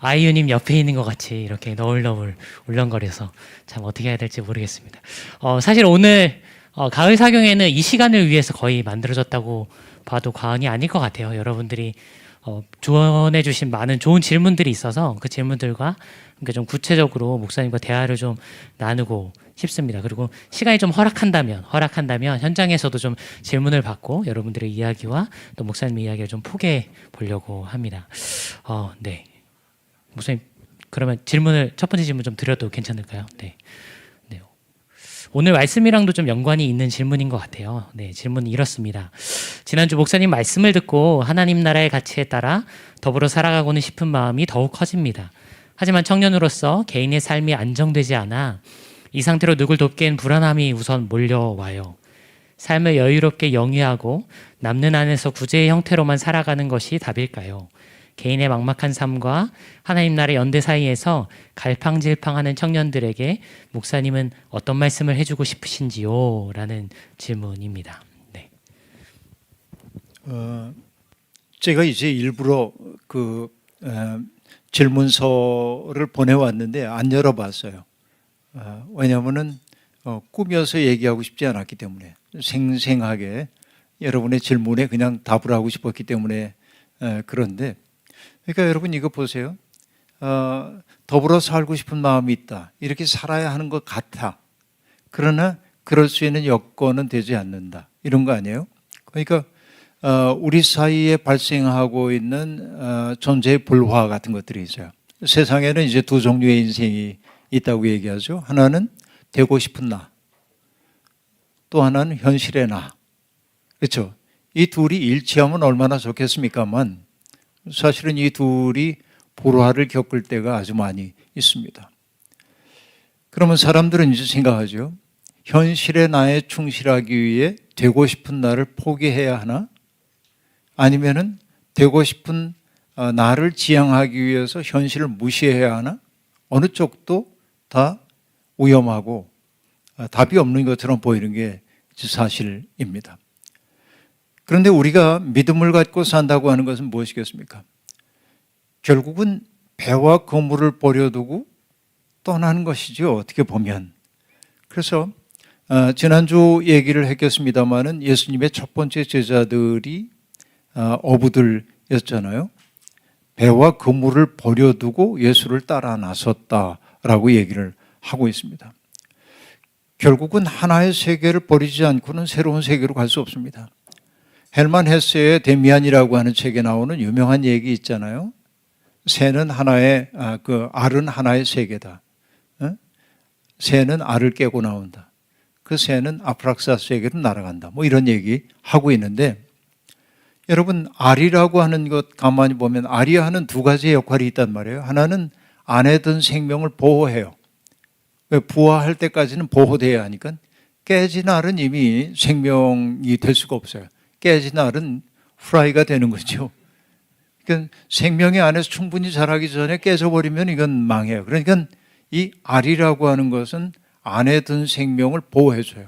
아이유님 옆에 있는 것 같이 이렇게 너울너울 울렁거려서 참 어떻게 해야 될지 모르겠습니다. 사실 오늘 가을 사경에는 이 시간을 위해서 거의 만들어졌다고 봐도 과언이 아닐 것 같아요. 여러분들이 조언해 주신 많은 좋은 질문들이 있어서 그 질문들과 그러니까 좀 구체적으로 목사님과 대화를 좀 나누고 싶습니다. 그리고 시간이 좀 허락한다면 현장에서도 좀 질문을 받고 여러분들의 이야기와 또 목사님의 이야기를 좀 포개해 보려고 합니다. 네, 목사님 그러면 첫 번째 질문 좀 드려도 괜찮을까요? 네. 오늘 말씀이랑도 좀 연관이 있는 질문인 것 같아요. 네, 질문은 이렇습니다. 지난주 목사님 말씀을 듣고 하나님 나라의 가치에 따라 더불어 살아가고는 싶은 마음이 더욱 커집니다. 하지만 청년으로서 개인의 삶이 안정되지 않아 이 상태로 누굴 돕기엔 불안함이 우선 몰려와요. 삶을 여유롭게 영위하고 남는 안에서 구제의 형태로만 살아가는 것이 답일까요? 개인의 막막한 삶과 하나님 나라의 연대 사이에서 갈팡질팡하는 청년들에게 목사님은 어떤 말씀을 해주고 싶으신지요? 라는 질문입니다. 네. 제가 이제 일부러 질문서를 보내왔는데 안 열어봤어요. 왜냐하면은 꾸며서 얘기하고 싶지 않았기 때문에 생생하게 여러분의 질문에 그냥 답을 하고 싶었기 때문에 그런데 그러니까 여러분 이거 보세요. 더불어 살고 싶은 마음이 있다. 이렇게 살아야 하는 것 같아. 그러나 그럴 수 있는 여건은 되지 않는다. 이런 거 아니에요? 그러니까 우리 사이에 발생하고 있는 존재의 불화 같은 것들이 있어요. 세상에는 이제 두 종류의 인생이 있다고 얘기하죠. 하나는 되고 싶은 나, 또 하나는 현실의 나. 그렇죠? 이 둘이 일치하면 얼마나 좋겠습니까만 사실은 이 둘이 불화를 겪을 때가 아주 많이 있습니다. 그러면 사람들은 이제 생각하죠. 현실의 나에 충실하기 위해 되고 싶은 나를 포기해야 하나? 아니면은 되고 싶은 나를 지향하기 위해서 현실을 무시해야 하나? 어느 쪽도 다 위험하고 답이 없는 것처럼 보이는 게 사실입니다. 그런데 우리가 믿음을 갖고 산다고 하는 것은 무엇이겠습니까? 결국은 배와 그물을 버려두고 떠나는 것이죠. 어떻게 보면. 그래서 지난주 얘기를 했겠습니다마는 예수님의 첫 번째 제자들이 어부들이었잖아요. 배와 그물을 버려두고 예수를 따라 나섰다라고 얘기를 하고 있습니다. 결국은 하나의 세계를 버리지 않고는 새로운 세계로 갈 수 없습니다. 헬만 헤세의 데미안이라고 하는 책에 나오는 유명한 얘기 있잖아요. 새는 하나의 알은 하나의 세계다. 새는 알을 깨고 나온다. 그 새는 아프락사스 세계로 날아간다. 뭐 이런 얘기 하고 있는데 여러분 알이라고 하는 것 가만히 보면 알이 하는 두 가지의 역할이 있단 말이에요. 하나는 안에 든 생명을 보호해요. 왜? 부화할 때까지는 보호돼야 하니까. 깨진 알은 이미 생명이 될 수가 없어요. 깨진 알은 후라이가 되는 거죠. 그러니까 생명이 안에서 충분히 자라기 전에 깨져버리면 이건 망해요. 그러니까 이 알이라고 하는 것은 안에 든 생명을 보호해줘요.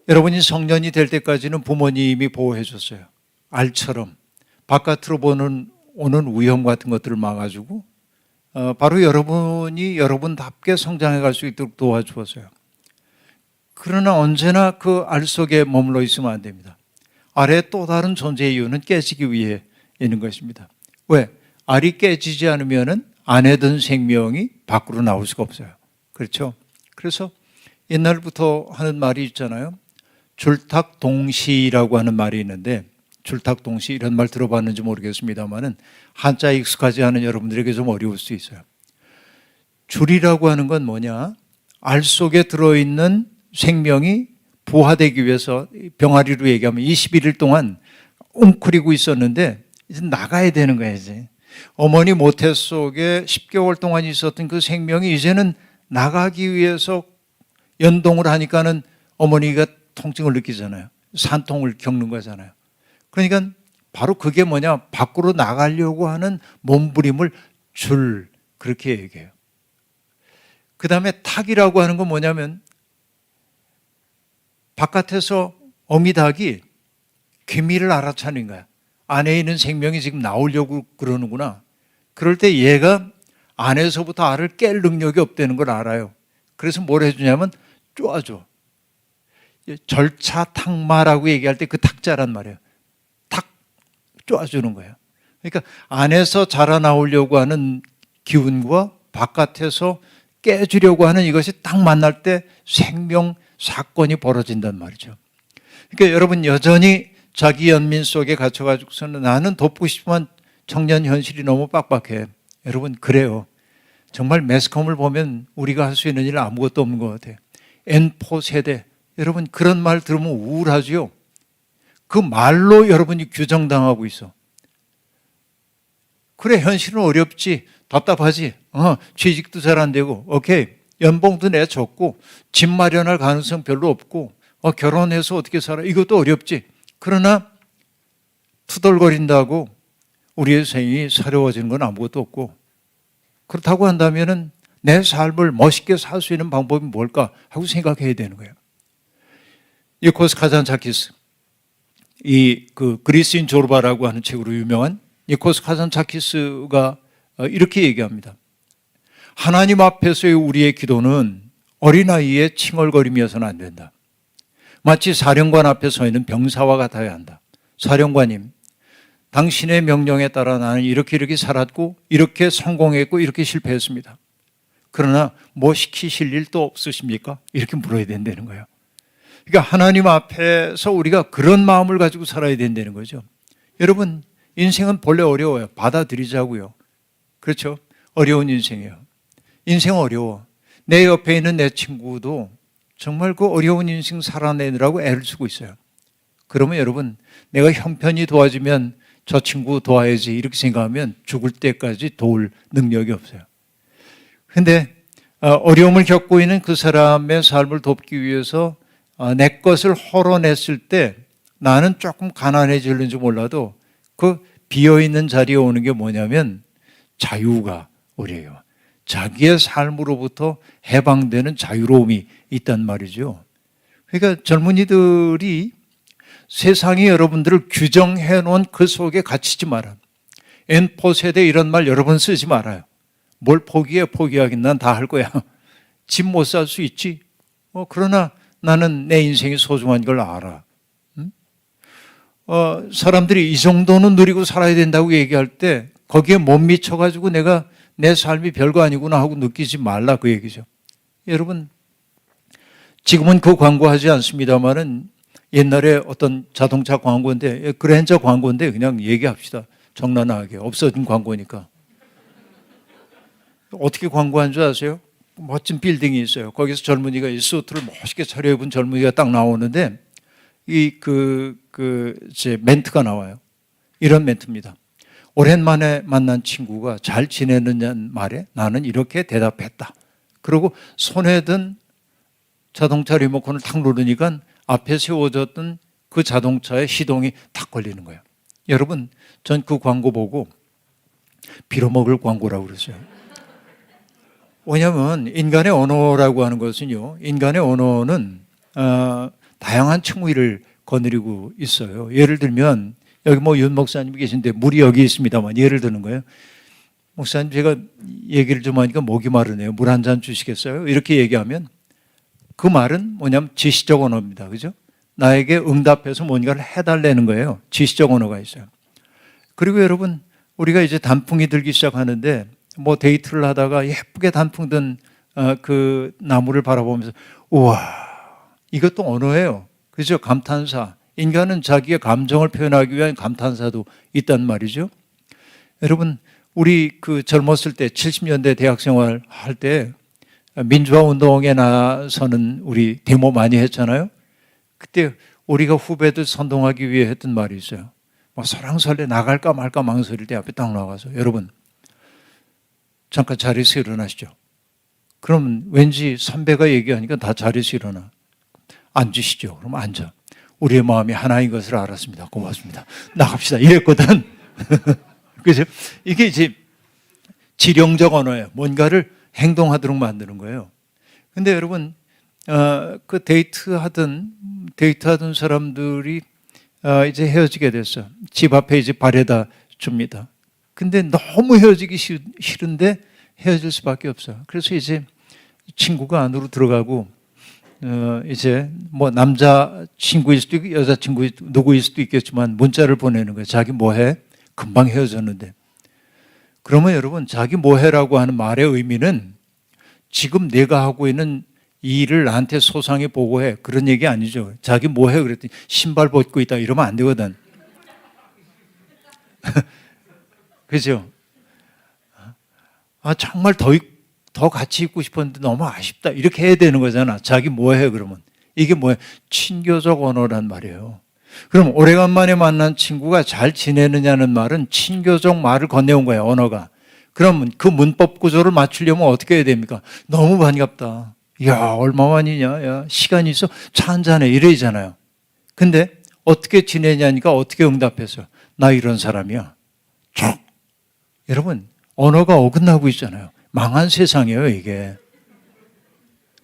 여러분이 성년이 될 때까지는 부모님이 보호해줬어요. 알처럼 바깥으로 오는 위험 같은 것들을 막아주고 바로 여러분이 여러분답게 성장해 갈 수 있도록 도와주었어요. 그러나 언제나 그 알 속에 머물러 있으면 안 됩니다. 알의 또 다른 존재의 이유는 깨지기 위해 있는 것입니다. 왜? 알이 깨지지 않으면 안에 든 생명이 밖으로 나올 수가 없어요. 그렇죠? 그래서 옛날부터 하는 말이 있잖아요. 줄탁동시라고 하는 말이 있는데 줄탁동시 이런 말 들어봤는지 모르겠습니다만은 한자에 익숙하지 않은 여러분들에게 좀 어려울 수 있어요. 줄이라고 하는 건 뭐냐? 알 속에 들어있는 생명이 부화되기 위해서 병아리로 얘기하면 21일 동안 웅크리고 있었는데 이제 나가야 되는 거예요. 이제 어머니 모태 속에 10개월 동안 있었던 그 생명이 이제는 나가기 위해서 연동을 하니까는 어머니가 통증을 느끼잖아요. 산통을 겪는 거잖아요. 그러니까 바로 그게 뭐냐? 밖으로 나가려고 하는 몸부림을 줄, 그렇게 얘기해요. 그 다음에 탁이라고 하는 건 뭐냐면 바깥에서 어미닭이 귀미를 알아차는 거야. 안에 있는 생명이 지금 나오려고 그러는구나. 그럴 때 얘가 안에서부터 알을 깰 능력이 없다는 걸 알아요. 그래서 뭘 해주냐면 쪼아줘. 절차탁마라고 얘기할 때 그 탁자란 말이에요. 탁 쪼아주는 거예요. 그러니까 안에서 자라나오려고 하는 기운과 바깥에서 깨주려고 하는 이것이 딱 만날 때 생명 사건이 벌어진단 말이죠. 그러니까 여러분 여전히 자기 연민 속에 갇혀가지고서는 나는 돕고 싶지만 청년 현실이 너무 빡빡해. 여러분 그래요. 정말 매스컴을 보면 우리가 할 수 있는 일 아무것도 없는 것 같아요. N4 세대. 여러분 그런 말 들으면 우울하지요. 그 말로 여러분이 규정당하고 있어. 그래 현실은 어렵지. 답답하지. 취직도 잘 안 되고 오케이. 연봉도 내줬고 집 마련할 가능성 별로 없고 결혼해서 어떻게 살아. 이것도 어렵지. 그러나 투덜거린다고 우리의 생이 사려워지는 건 아무것도 없고, 그렇다고 한다면은 내 삶을 멋있게 살 수 있는 방법이 뭘까 하고 생각해야 되는 거예요. 니코스 카잔차키스, 그 그리스인 조르바라고 하는 책으로 유명한 니코스 카잔차키스가 이렇게 얘기합니다. 하나님 앞에서의 우리의 기도는 어린아이의 칭얼거림이어서는 안 된다. 마치 사령관 앞에 서 있는 병사와 같아야 한다. 사령관님, 당신의 명령에 따라 나는 이렇게 살았고 이렇게 성공했고 이렇게 실패했습니다. 그러나 뭐 시키실 일 또 없으십니까? 이렇게 물어야 된다는 거예요. 그러니까 하나님 앞에서 우리가 그런 마음을 가지고 살아야 된다는 거죠. 여러분, 인생은 본래 어려워요. 받아들이자고요. 그렇죠? 어려운 인생이에요. 인생 어려워. 내 옆에 있는 내 친구도 정말 그 어려운 인생 살아내느라고 애를 쓰고 있어요. 그러면 여러분, 내가 형편이 도와주면 저 친구 도와야지 이렇게 생각하면 죽을 때까지 도울 능력이 없어요. 근데 어려움을 겪고 있는 그 사람의 삶을 돕기 위해서 내 것을 헐어냈을 때 나는 조금 가난해지는지 몰라도 그 비어있는 자리에 오는 게 뭐냐면 자유가 오래요. 자기의 삶으로부터 해방되는 자유로움이 있단 말이죠. 그러니까 젊은이들이 세상이 여러분들을 규정해 놓은 그 속에 갇히지 마라. N4 세대 이런 말 여러 번 쓰지 말아요. 뭘 포기하긴 난 다 할 거야. 집 못 살 수 있지. 그러나 나는 내 인생이 소중한 걸 알아. 사람들이 이 정도는 누리고 살아야 된다고 얘기할 때 거기에 못 미쳐가지고 내가 내 삶이 별거 아니구나 하고 느끼지 말라 그 얘기죠. 여러분, 지금은 그 광고하지 않습니다만은 옛날에 어떤 자동차 광고인데, 그랜저 광고인데 그냥 얘기합시다. 적나라하게 없어진 광고니까. 어떻게 광고한 줄 아세요? 멋진 빌딩이 있어요. 거기서 젊은이가 이 수트를 멋있게 차려입은 젊은이가 딱 나오는데 제 멘트가 나와요. 이런 멘트입니다. 오랜만에 만난 친구가 잘 지내느냐는 말에 나는 이렇게 대답했다. 그리고 손에 든 자동차 리모컨을 탁 누르니까 앞에 세워졌던 그 자동차의 시동이 탁 걸리는 거예요. 여러분, 전 그 광고 보고 빌어먹을 광고라고 그러죠. 왜냐하면 인간의 언어라고 하는 것은요, 인간의 언어는 다양한 층위를 거느리고 있어요. 예를 들면 여기 윤 목사님이 계신데 물이 여기 있습니다만 예를 드는 거예요. 목사님, 제가 얘기를 좀 하니까 목이 마르네요. 물 한 잔 주시겠어요? 이렇게 얘기하면 그 말은 뭐냐면 지시적 언어입니다. 그죠? 나에게 응답해서 뭔가를 해달라는 거예요. 지시적 언어가 있어요. 그리고 여러분, 우리가 이제 단풍이 들기 시작하는데 데이트를 하다가 예쁘게 단풍 든 그 나무를 바라보면서 우와, 이것도 언어예요. 그죠? 감탄사. 인간은 자기의 감정을 표현하기 위한 감탄사도 있단 말이죠. 여러분, 우리 젊었을 때 70년대 대학 생활 할 때 민주화 운동에 나서는 우리 데모 많이 했잖아요. 그때 우리가 후배들 선동하기 위해 했던 말이 있어요. 설랑설레 나갈까 말까 망설일 때 앞에 딱 나가서 여러분, 잠깐 자리에서 일어나시죠. 그러면 왠지 선배가 얘기하니까 다 자리에서 일어나. 앉으시죠. 그럼 앉아. 우리의 마음이 하나인 것을 알았습니다. 고맙습니다. 나갑시다. 이랬거든. 그죠? 이게 이제 지령적 언어예요. 뭔가를 행동하도록 만드는 거예요. 근데 여러분, 그 데이트하던 사람들이 이제 헤어지게 됐어요. 집 앞에 이제 바래다 줍니다. 근데 너무 헤어지기 싫은데 헤어질 수밖에 없어요. 그래서 이제 친구가 안으로 들어가고 이제 남자 친구일 수도 있고 여자 친구 누구일 수도 있겠지만 문자를 보내는 거예요. 자기 뭐해? 금방 헤어졌는데. 그러면 여러분, 자기 뭐해라고 하는 말의 의미는 지금 내가 하고 있는 이 일을 나한테 소상히 보고해, 그런 얘기 아니죠. 자기 뭐해 그랬더니 신발 벗고 있다 이러면 안 되거든. 그죠? 정말 더 같이 있고 싶었는데 너무 아쉽다 이렇게 해야 되는 거잖아. 자기 뭐해 그러면. 이게 뭐야? 친교적 언어란 말이에요. 그럼 오래간만에 만난 친구가 잘 지내느냐는 말은 친교적 말을 건네온 거예요. 언어가. 그러면 그 문법 구조를 맞추려면 어떻게 해야 됩니까? 너무 반갑다. 야, 얼마만이냐? 야, 시간이 있어? 차 한잔해. 이래잖아요. 근데 어떻게 지내냐니까 어떻게 응답했어요? 나 이런 사람이야. 쭉. 여러분, 언어가 어긋나고 있잖아요. 망한 세상이에요, 이게.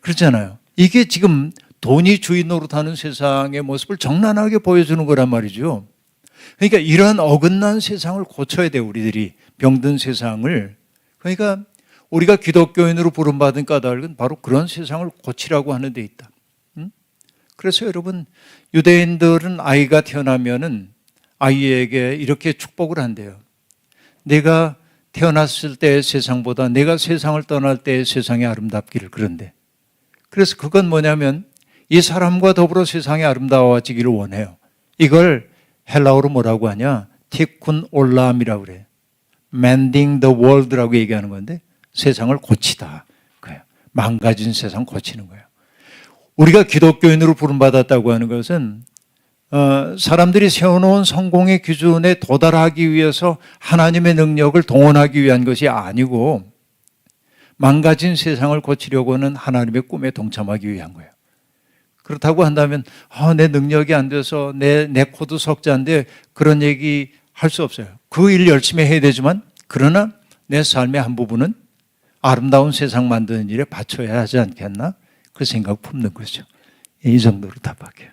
그렇잖아요. 이게 지금 돈이 주인 노릇하는 세상의 모습을 적나라하게 보여주는 거란 말이죠. 그러니까 이런 어긋난 세상을 고쳐야 돼요, 우리들이. 병든 세상을. 그러니까 우리가 기독교인으로 부름받은 까닭은 바로 그런 세상을 고치라고 하는 데 있다. 그래서 여러분, 유대인들은 아이가 태어나면은 아이에게 이렇게 축복을 한대요. 내가 태어났을 때의 세상보다 내가 세상을 떠날 때의 세상이 아름답기를. 그런데 그래서 그건 뭐냐면 이 사람과 더불어 세상이 아름다워지기를 원해요. 이걸 헬라어로 뭐라고 하냐? 티쿤 올람이라고 그래요. mending the world라고 얘기하는 건데 세상을 고치다. 그래요. 망가진 세상 고치는 거예요. 우리가 기독교인으로 부름받았다고 하는 것은 사람들이 세워놓은 성공의 기준에 도달하기 위해서 하나님의 능력을 동원하기 위한 것이 아니고 망가진 세상을 고치려고 하는 하나님의 꿈에 동참하기 위한 거예요. 그렇다고 한다면 내 능력이 안 돼서 내 코드 석자인데 그런 얘기 할 수 없어요. 그 일 열심히 해야 되지만 그러나 내 삶의 한 부분은 아름다운 세상 만드는 일에 바쳐야 하지 않겠나? 그 생각 품는 거죠. 이 정도로 답할게요.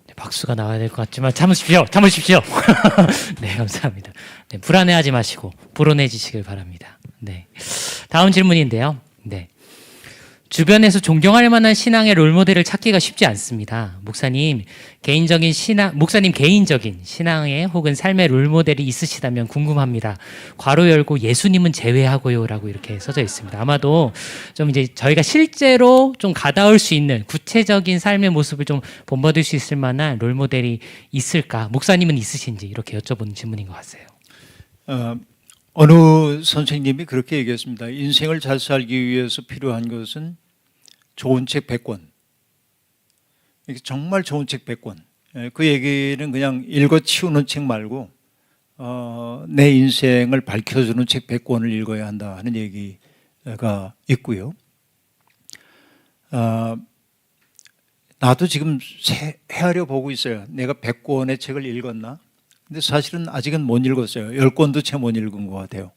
네, 박수가 나와야 될 것 같지만 참으십시오. 네, 감사합니다. 네, 불안해하지 마시고 불온해지시길 바랍니다. 네, 다음 질문인데요. 네, 주변에서 존경할 만한 신앙의 롤모델을 찾기가 쉽지 않습니다. 목사님 개인적인 신앙의 혹은 삶의 롤모델이 있으시다면 궁금합니다. 괄호 열고 예수님은 제외하고요라고 이렇게 써져 있습니다. 아마도 좀 이제 저희가 실제로 좀 가다울 수 있는 구체적인 삶의 모습을 좀 본받을 수 있을 만한 롤모델이 있을까? 목사님은 있으신지 이렇게 여쭤보는 질문인 것 같아요. 어느 선생님이 그렇게 얘기했습니다. 인생을 잘 살기 위해서 필요한 것은 좋은 책 100권. 정말 좋은 책 100권. 그 얘기는 그냥 읽어 치우는 책 말고 내 인생을 밝혀주는 책 100권을 읽어야 한다 하는 얘기가 있고요. 나도 지금 헤아려 보고 있어요. 내가 100권의 책을 읽었나? 근데 사실은 아직은 못 읽었어요. 10권도 채 못 읽은 것 같아요.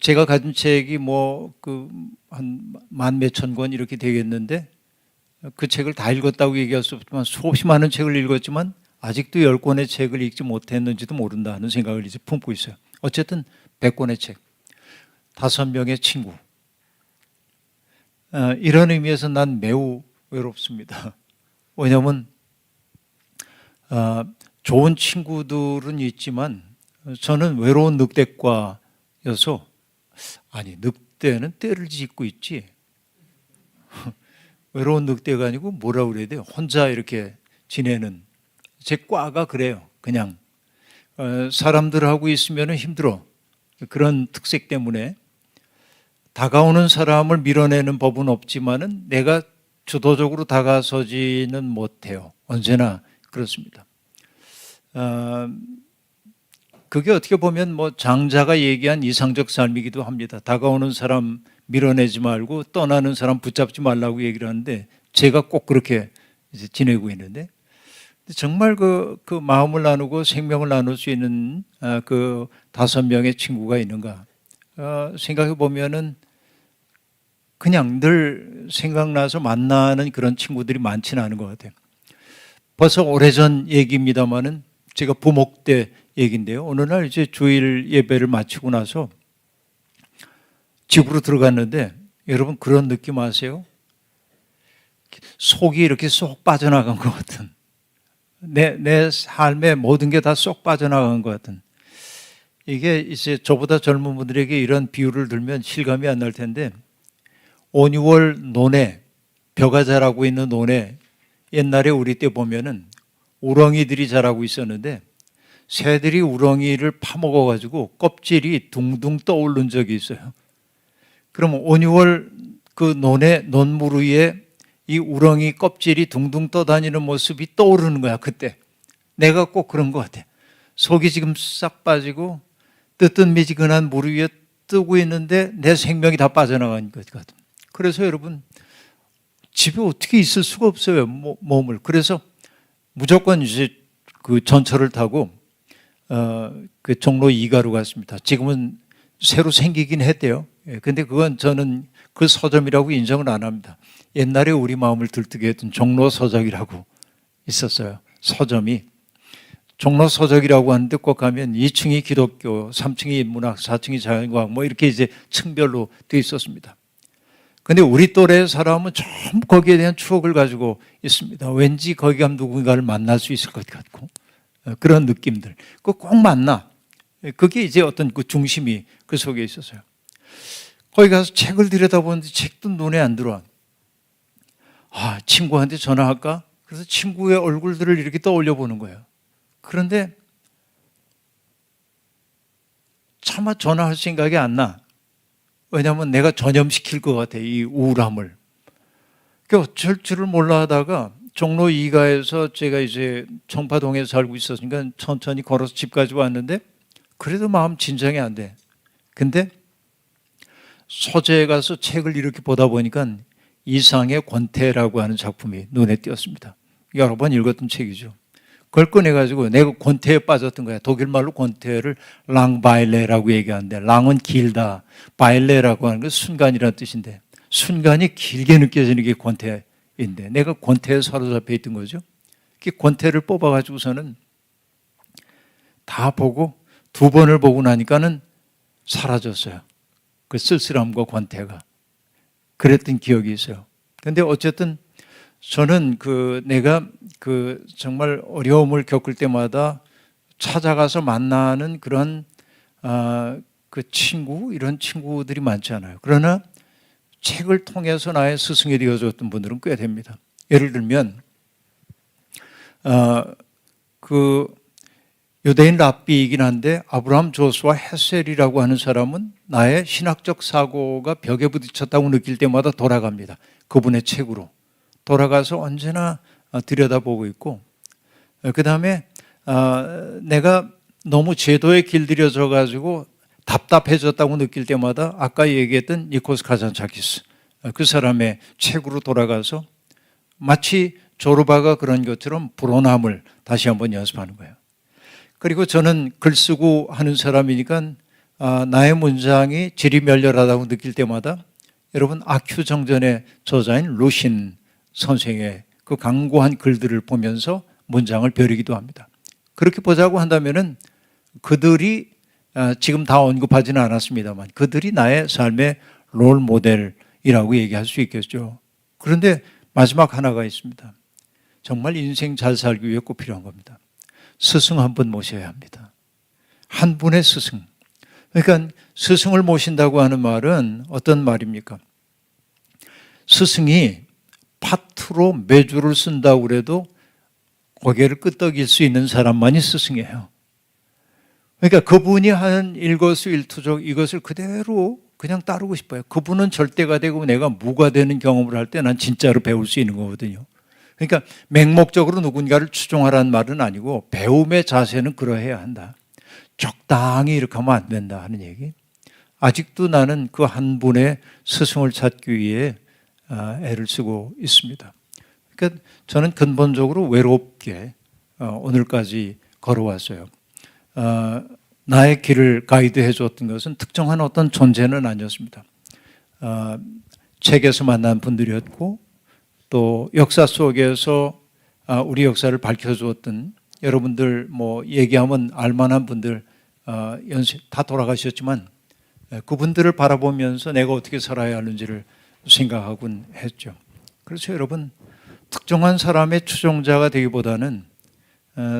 제가 가진 책이 한 만 몇천 권 이렇게 되겠는데 그 책을 다 읽었다고 얘기할 수 없지만 수없이 많은 책을 읽었지만 아직도 10권의 책을 읽지 못했는지도 모른다 하는 생각을 이제 품고 있어요. 어쨌든 100권의 책, 5명의 친구. 이런 의미에서 난 매우 외롭습니다. 왜냐하면 좋은 친구들은 있지만 저는 외로운 늑대과여서 늑대는 떼를 짖고 있지 외로운 늑대가 아니고 뭐라 그래야 돼요? 혼자 이렇게 지내는 제 과가 그래요. 그냥 사람들하고 있으면 힘들어. 그런 특색 때문에 다가오는 사람을 밀어내는 법은 없지만은 내가 주도적으로 다가서지는 못해요. 언제나 그렇습니다. 그게 어떻게 보면 장자가 얘기한 이상적 삶이기도 합니다. 다가오는 사람 밀어내지 말고 떠나는 사람 붙잡지 말라고 얘기를 하는데 제가 꼭 그렇게 이제 지내고 있는데 정말 그 마음을 나누고 생명을 나눌 수 있는 그 5명의 친구가 있는가 생각해 보면은 그냥 늘 생각나서 만나는 그런 친구들이 많지는 않은 것 같아요. 벌써 오래전 얘기입니다만은 제가 부목 때 얘기인데요. 어느 날 이제 주일 예배를 마치고 나서 집으로 들어갔는데 여러분 그런 느낌 아세요? 속이 이렇게 쏙 빠져나간 것 같은 내 삶의 모든 게 다 쏙 빠져나간 것 같은 이게 이제 저보다 젊은 분들에게 이런 비유를 들면 실감이 안 날 텐데 온유월 논에 벼가 자라고 있는 논에 옛날에 우리 때 보면은 우렁이들이 자라고 있었는데 새들이 우렁이를 파먹어가지고 껍질이 둥둥 떠오른 적이 있어요. 그럼 온유월 그 논물 위에 이 우렁이 껍질이 둥둥 떠다니는 모습이 떠오르는 거야. 그때 내가 꼭 그런 것 같아. 속이 지금 싹 빠지고 뜨뜻미지근한 물 위에 뜨고 있는데 내 생명이 다 빠져나간 것 같은. 그래서 여러분 집에 어떻게 있을 수가 없어요. 몸을. 그래서 무조건 이제 그 전철을 타고 그 종로 2가로 갔습니다. 지금은 새로 생기긴 했대요. 근데 그건 저는 그 서점이라고 인정을 안 합니다. 옛날에 우리 마음을 들뜨게 했던 종로 서적이라고 있었어요. 서점이. 종로 서적이라고 하는데 꼭 가면 2층이 기독교, 3층이 인문학, 4층이 자연과학 뭐 이렇게 이제 층별로 되어 있었습니다. 근데 우리 또래 사람은 전부 거기에 대한 추억을 가지고 있습니다. 왠지 거기 가면 누군가를 만날 수 있을 것 같고 그런 느낌들. 그 꼭 만나. 그게 이제 어떤 그 중심이 그 속에 있었어요. 거기 가서 책을 들여다보는데 책도 눈에 안 들어와. 아, 친구한테 전화할까? 그래서 친구의 얼굴들을 이렇게 떠올려 보는 거예요. 그런데 차마 전화할 생각이 안 나. 왜냐하면 내가 전염시킬 것 같아, 이 우울함을. 어쩔 줄을 몰라 하다가 종로 2가에서 제가 이제 청파동에 살고 있었으니까 천천히 걸어서 집까지 왔는데 그래도 마음 진정이 안 돼. 근데 서재에 가서 책을 이렇게 보다 보니까 이상의 권태라고 하는 작품이 눈에 띄었습니다. 여러 번 읽었던 책이죠. 그걸 꺼내가지고 내가 권태에 빠졌던 거야. 독일 말로 권태를 랑바일레라고 얘기하는데 랑은 길다, 바일레라고 하는 건 순간이라는 뜻인데 순간이 길게 느껴지는 게 권태인데 내가 권태에 사로잡혀 있던 거죠. 그 권태를 뽑아가지고서는 다 보고 2번을 보고 나니까는 사라졌어요. 그 쓸쓸함과 권태가. 그랬던 기억이 있어요. 근데 어쨌든 저는 내가 정말 어려움을 겪을 때마다 찾아가서 만나는 그런 그 친구, 이런 친구들이 많지 않아요. 그러나 책을 통해서 나의 스승이 되어줬던 분들은 꽤 됩니다. 예를 들면 그 유대인 랍비이긴 한데 아브라함 조수아 헤셀이라고 하는 사람은 나의 신학적 사고가 벽에 부딪혔다고 느낄 때마다 돌아갑니다. 그분의 책으로 돌아가서 언제나 들여다보고 있고, 그 다음에 내가 너무 제도에 길들여져 가지고 답답해졌다고 느낄 때마다 아까 얘기했던 니코스 카잔차키스 그 사람의 책으로 돌아가서 마치 조르바가 그런 것처럼 불온함을 다시 한번 연습하는 거예요. 그리고 저는 글 쓰고 하는 사람이니까 나의 문장이 질이 멸렬하다고 느낄 때마다 여러분 아큐 정전의 저자인 루신 선생의 그 강고한 글들을 보면서 문장을 벼리기도 합니다. 그렇게 보자고 한다면은 그들이 지금 다 언급하지는 않았습니다만 그들이 나의 삶의 롤 모델이라고 얘기할 수 있겠죠. 그런데 마지막 하나가 있습니다. 정말 인생 잘 살기 위해 꼭 필요한 겁니다. 스승 한 분 모셔야 합니다. 한 분의 스승. 그러니까 스승을 모신다고 하는 말은 어떤 말입니까? 스승이 파트로 매주를 쓴다고 그래도 고개를 끄덕일 수 있는 사람만이 스승이에요. 그러니까 그분이 하는 일거수일투족 이것을 그대로 그냥 따르고 싶어요. 그분은 절대가 되고 내가 무가 되는 경험을 할 때 난 진짜로 배울 수 있는 거거든요. 그러니까 맹목적으로 누군가를 추종하라는 말은 아니고 배움의 자세는 그러해야 한다. 적당히 이렇게 하면 안 된다 하는 얘기. 아직도 나는 그 한 분의 스승을 찾기 위해 애를 쓰고 있습니다. 그러니까 저는 근본적으로 외롭게 오늘까지 걸어왔어요. 나의 길을 가이드해 줬던 것은 특정한 어떤 존재는 아니었습니다. 책에서 만난 분들이었고 또 역사 속에서 우리 역사를 밝혀주었던 여러분들 뭐 얘기하면 알만한 분들 연세 다 돌아가셨지만 그분들을 바라보면서 내가 어떻게 살아야 하는지를 생각하곤 했죠. 그래서 여러분 특정한 사람의 추종자가 되기보다는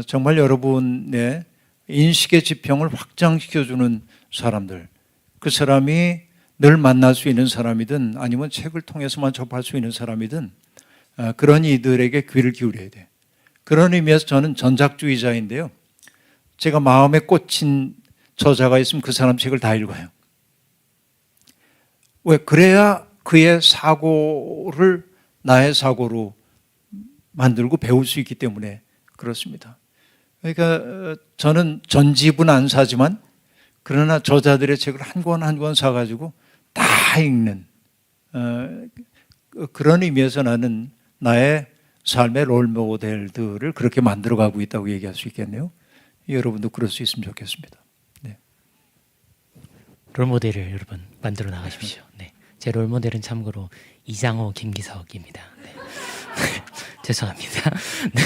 정말 여러분의 인식의 지평을 확장시켜주는 사람들, 그 사람이 늘 만날 수 있는 사람이든 아니면 책을 통해서만 접할 수 있는 사람이든 그런 이들에게 귀를 기울여야 돼. 그런 의미에서 저는 전작주의자인데요. 제가 마음에 꽂힌 저자가 있으면 그 사람 책을 다 읽어요. 왜? 그래야 그의 사고를 나의 사고로 만들고 배울 수 있기 때문에 그렇습니다. 그러니까 저는 전집은 안 사지만 그러나 저자들의 책을 한 권 한 권 사가지고 다 읽는 그런 의미에서 나는 나의 삶의 롤 모델들을 그렇게 만들어가고 있다고 얘기할 수 있겠네요. 여러분도 그럴 수 있으면 좋겠습니다. 네. 롤모델을 여러분 만들어 나가십시오. 네. 제 롤모델은 참고로 이장호, 김기석입니다. 네. 죄송합니다. 네.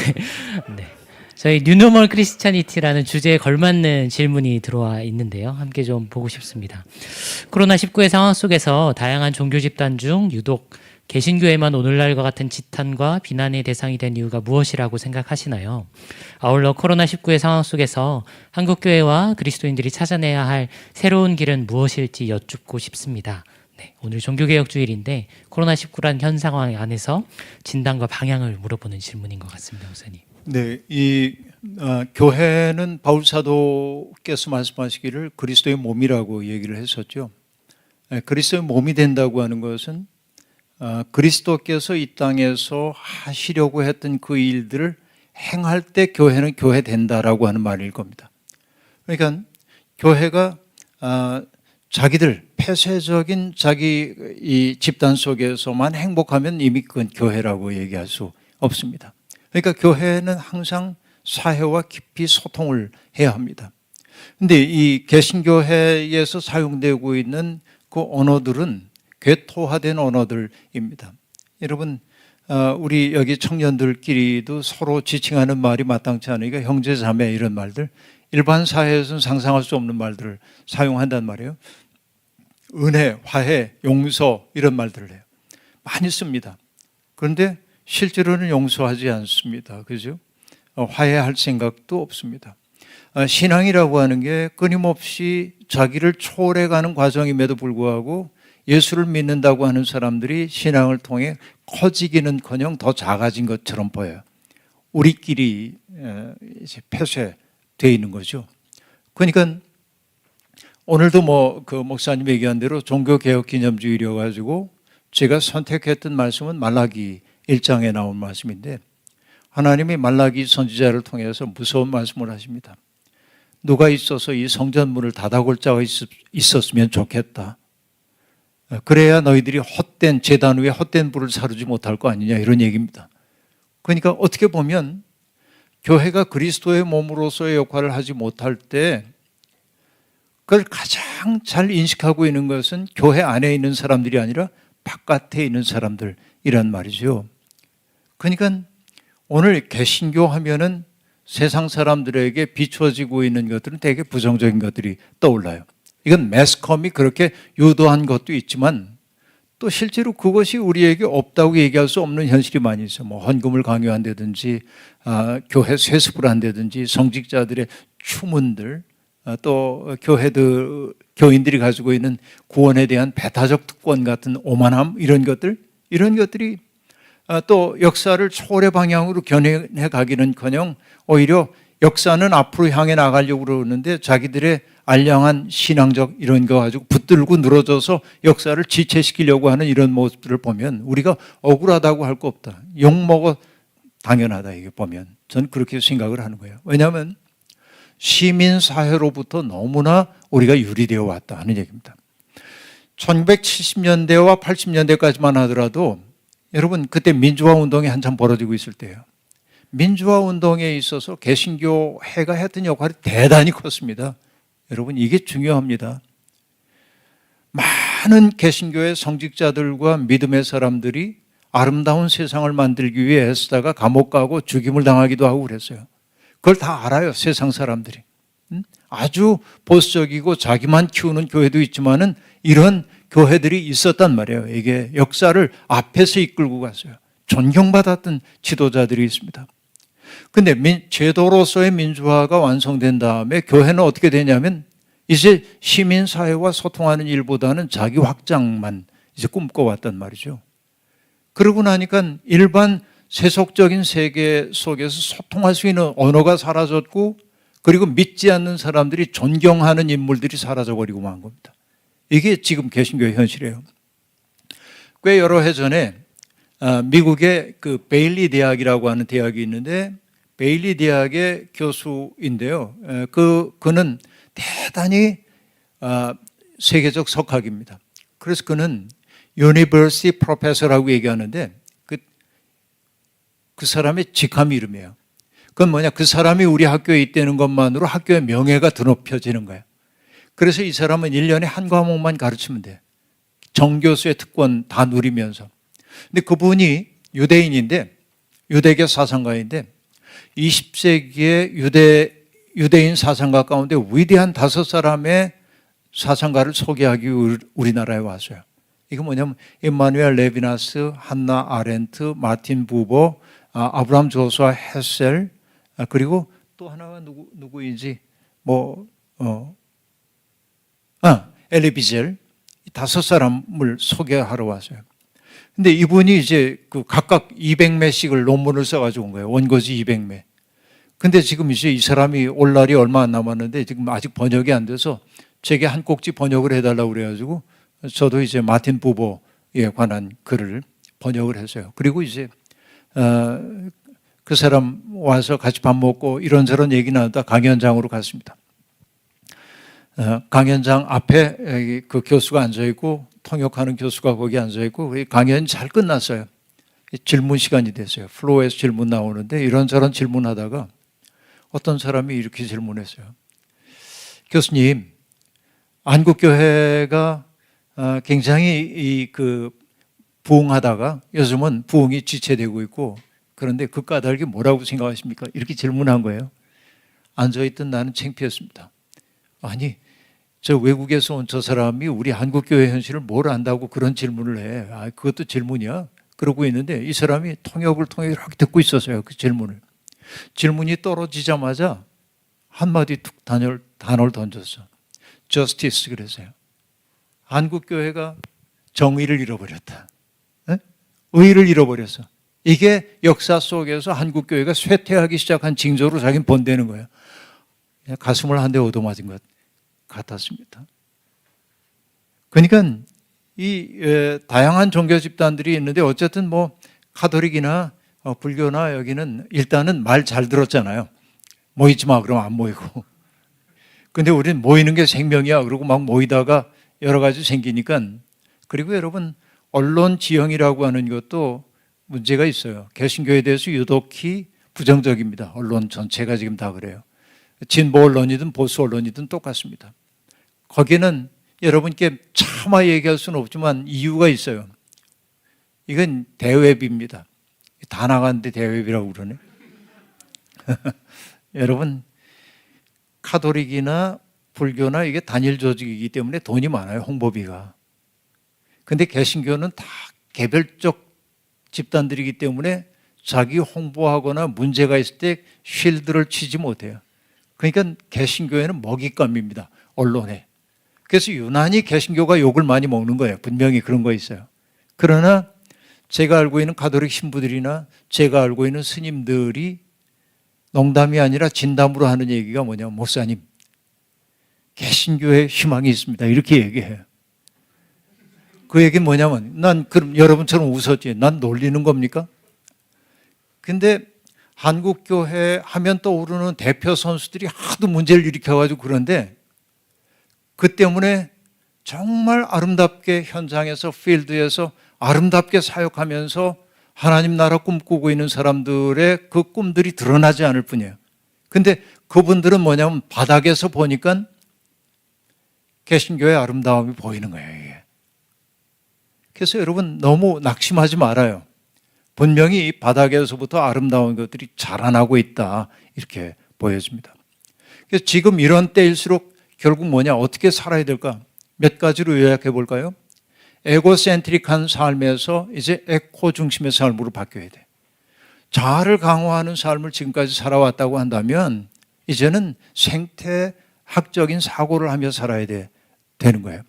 네. 저희 뉴노멀 크리스찬이티라는 주제에 걸맞는 질문이 들어와 있는데요. 함께 좀 보고 싶습니다. 코로나19의 상황 속에서 다양한 종교 집단 중 유독 개신교회만 오늘날과 같은 지탄과 비난의 대상이 된 이유가 무엇이라고 생각하시나요? 아울러 코로나19의 상황 속에서 한국교회와 그리스도인들이 찾아내야 할 새로운 길은 무엇일지 여쭙고 싶습니다. 네, 오늘 종교개혁 주일인데 코로나19란 현 상황 안에서 진단과 방향을 물어보는 질문인 것 같습니다, 목사님. 네, 교회는 바울 사도께서 말씀하시기를 그리스도의 몸이라고 얘기를 했었죠. 그리스도의 몸이 된다고 하는 것은 그리스도께서 이 땅에서 하시려고 했던 그 일들을 행할 때 교회는 교회 된다라고 하는 말일 겁니다. 그러니까 교회가 자기들 폐쇄적인 자기 이 집단 속에서만 행복하면 이미 그건 교회라고 얘기할 수 없습니다. 그러니까 교회는 항상 사회와 깊이 소통을 해야 합니다. 그런데 이 개신교회에서 사용되고 있는 그 언어들은 괴토화된 언어들입니다. 여러분, 우리 여기 청년들끼리도 서로 지칭하는 말이 마땅치 않으니까 형제 자매 이런 말들, 일반 사회에서는 상상할 수 없는 말들을 사용한단 말이에요. 은혜, 화해, 용서 이런 말들을 해요. 많이 씁니다. 그런데 실제로는 용서하지 않습니다. 그죠? 화해할 생각도 없습니다. 신앙이라고 하는 게 끊임없이 자기를 초월해가는 과정임에도 불구하고 예수를 믿는다고 하는 사람들이 신앙을 통해 커지기는커녕 더 작아진 것처럼 보여요. 우리끼리 이제 폐쇄되어 있는 거죠. 그러니까 오늘도 그 목사님 얘기한 대로 종교개혁 기념주일이어 가지고 제가 선택했던 말씀은 말라기 1장에 나온 말씀인데 하나님이 말라기 선지자를 통해서 무서운 말씀을 하십니다. 누가 있어서 이 성전문을 닫아골 자가 있었으면 좋겠다. 그래야 너희들이 헛된 제단 위에 헛된 불을 사르지 못할 거 아니냐 이런 얘기입니다. 그러니까 어떻게 보면 교회가 그리스도의 몸으로서의 역할을 하지 못할 때 그걸 가장 잘 인식하고 있는 것은 교회 안에 있는 사람들이 아니라 바깥에 있는 사람들이란 말이죠. 그러니까 오늘 개신교 하면은 세상 사람들에게 비춰지고 있는 것들은 되게 부정적인 것들이 떠올라요. 이건 매스컴이 그렇게 유도한 것도 있지만 또 실제로 그것이 우리에게 없다고 얘기할 수 없는 현실이 많이 있어요. 헌금을 강요한다든지 교회 세습을 한다든지 성직자들의 추문들 또 교인들이 가지고 있는 구원에 대한 배타적 특권 같은 오만함 이런 것들이 또 역사를 초월의 방향으로 견인해 가기는커녕 오히려 역사는 앞으로 향해 나가려고 그러는데 자기들의 알량한 신앙적 이런 거 가지고 붙들고 늘어져서 역사를 지체시키려고 하는 이런 모습들을 보면 우리가 억울하다고 할 거 없다. 욕먹어 당연하다 이게 보면 저는 그렇게 생각을 하는 거예요. 왜냐하면 시민사회로부터 너무나 우리가 유리되어 왔다 하는 얘기입니다. 1970년대와 80년대까지만 하더라도 여러분 그때 민주화 운동이 한참 벌어지고 있을 때예요. 민주화 운동에 있어서 개신교회가 했던 역할이 대단히 컸습니다. 여러분 이게 중요합니다. 많은 개신교의 성직자들과 믿음의 사람들이 아름다운 세상을 만들기 위해 애쓰다가 감옥 가고 죽임을 당하기도 하고 그랬어요. 그걸 다 알아요, 세상 사람들이. 아주 보수적이고 자기만 키우는 교회도 있지만은 이런 교회들이 있었단 말이에요. 이게 역사를 앞에서 이끌고 갔어요. 존경받았던 지도자들이 있습니다. 근데 제도로서의 민주화가 완성된 다음에 교회는 어떻게 되냐면 이제 시민사회와 소통하는 일보다는 자기 확장만 이제 꿈꿔왔단 말이죠. 그러고 나니까 일반 세속적인 세계 속에서 소통할 수 있는 언어가 사라졌고 그리고 믿지 않는 사람들이 존경하는 인물들이 사라져버리고 만 겁니다. 이게 지금 개신교의 현실이에요. 꽤 여러 해 전에 미국의 그 베일리 대학이라고 하는 대학이 있는데 베일리 대학의 교수인데요. 그는 대단히 세계적 석학입니다. 그래서 그는 University Professor라고 얘기하는데 그 사람의 직함 이름이에요. 그건 뭐냐? 그 사람이 우리 학교에 있다는 것만으로 학교의 명예가 드높여지는 거예요. 그래서 이 사람은 1년에 한 과목만 가르치면 돼요. 정교수의 특권 다 누리면서. 근데 그분이 유대인인데, 유대계 사상가인데 20세기의 유대인 사상가 가운데 위대한 5사람의 사상가를 소개하기 위해 우리나라에 왔어요. 이거 뭐냐면 임마누엘 레비나스, 한나 아렌트, 마틴 부버, 아브라함 조수아 헤셀, 그리고 또 하나가 누구인지 엘리 비젤, 5사람을 소개하러 왔어요. 근데 이분이 이제 그 각각 200매씩을 논문을 써가지고 온 거예요. 원고지 200매. 근데 지금 이제 이 사람이 올 날이 얼마 안 남았는데 지금 아직 번역이 안 돼서 제게 한 꼭지 번역을 해달라고 그래가지고 저도 이제 마틴 부버에 관한 글을 번역을 했어요. 그리고 이제 그 사람 와서 같이 밥 먹고 이런저런 얘기 나누다 강연장으로 갔습니다. 강연장 앞에 그 교수가 앉아있고 통역하는 교수가 거기 앉아있고 강연이 잘 끝났어요. 질문 시간이 됐어요. 플로어에서 질문 나오는데 이런저런 질문하다가 어떤 사람이 이렇게 질문했어요. 교수님, 한국교회가 굉장히 부흥하다가 요즘은 부흥이 지체되고 있고 그런데 그 까닭이 뭐라고 생각하십니까? 이렇게 질문한 거예요. 앉아있던 나는 창피했습니다. 아니, 저 외국에서 온 저 사람이 우리 한국교회 현실을 뭘 안다고 그런 질문을 해. 그것도 질문이야. 그러고 있는데 이 사람이 통역을 통해 이렇게 듣고 있었어요. 그 질문을. 질문이 떨어지자마자 한마디 툭 단어를 던졌어. Justice 그랬어요. 한국교회가 정의를 잃어버렸다. 의의를 잃어버렸어. 이게 역사 속에서 한국교회가 쇠퇴하기 시작한 징조로 자기는 본다는 거예요. 가슴을 한 대 얻어맞은 것 같았습니다. 그러니까 이 다양한 종교 집단들이 있는데 어쨌든 가톨릭이나 불교나 여기는 일단은 말 잘 들었잖아요. 모이지 마 그러면 안 모이고. 근데 우리는 모이는 게 생명이야 그러고 막 모이다가 여러 가지 생기니까. 그리고 여러분 언론 지형이라고 하는 것도 문제가 있어요. 개신교에 대해서 유독히 부정적입니다. 언론 전체가 지금 다 그래요. 진보 언론이든 보수 언론이든 똑같습니다. 거기는 여러분께 차마 얘기할 수는 없지만 이유가 있어요. 이건 대외비입니다. 다 나갔는데 대외비라고 그러네. 여러분 카톨릭이나 불교나 이게 단일 조직이기 때문에 돈이 많아요. 홍보비가. 근데 개신교는 다 개별적 집단들이기 때문에 자기 홍보하거나 문제가 있을 때 쉴드를 치지 못해요. 그러니까 개신교회는 먹잇감입니다. 언론에. 그래서 유난히 개신교가 욕을 많이 먹는 거예요. 분명히 그런 거 있어요. 그러나 제가 알고 있는 가톨릭 신부들이나 제가 알고 있는 스님들이 농담이 아니라 진담으로 하는 얘기가 뭐냐면 목사님, 개신교에 희망이 있습니다. 이렇게 얘기해요. 그 얘기는 뭐냐면 난 그럼 여러분처럼 웃었지. 난 놀리는 겁니까? 근데 한국교회 하면 떠오르는 대표 선수들이 하도 문제를 일으켜가지고 그런데 그 때문에 정말 아름답게 현장에서 필드에서 아름답게 사역하면서 하나님 나라 꿈꾸고 있는 사람들의 그 꿈들이 드러나지 않을 뿐이에요. 근데 그분들은 뭐냐면 바닥에서 보니까 개신교의 아름다움이 보이는 거예요. 이게. 그래서 여러분 너무 낙심하지 말아요. 분명히 이 바닥에서부터 아름다운 것들이 자라나고 있다 이렇게 보여집니다. 그래서 지금 이런 때일수록 결국 뭐냐 어떻게 살아야 될까 몇 가지로 요약해 볼까요? 에고센트릭한 삶에서 이제 에코 중심의 삶으로 바뀌어야 돼. 자아를 강화하는 삶을 지금까지 살아왔다고 한다면 이제는 생태학적인 사고를 하며 살아야 되는 거예요.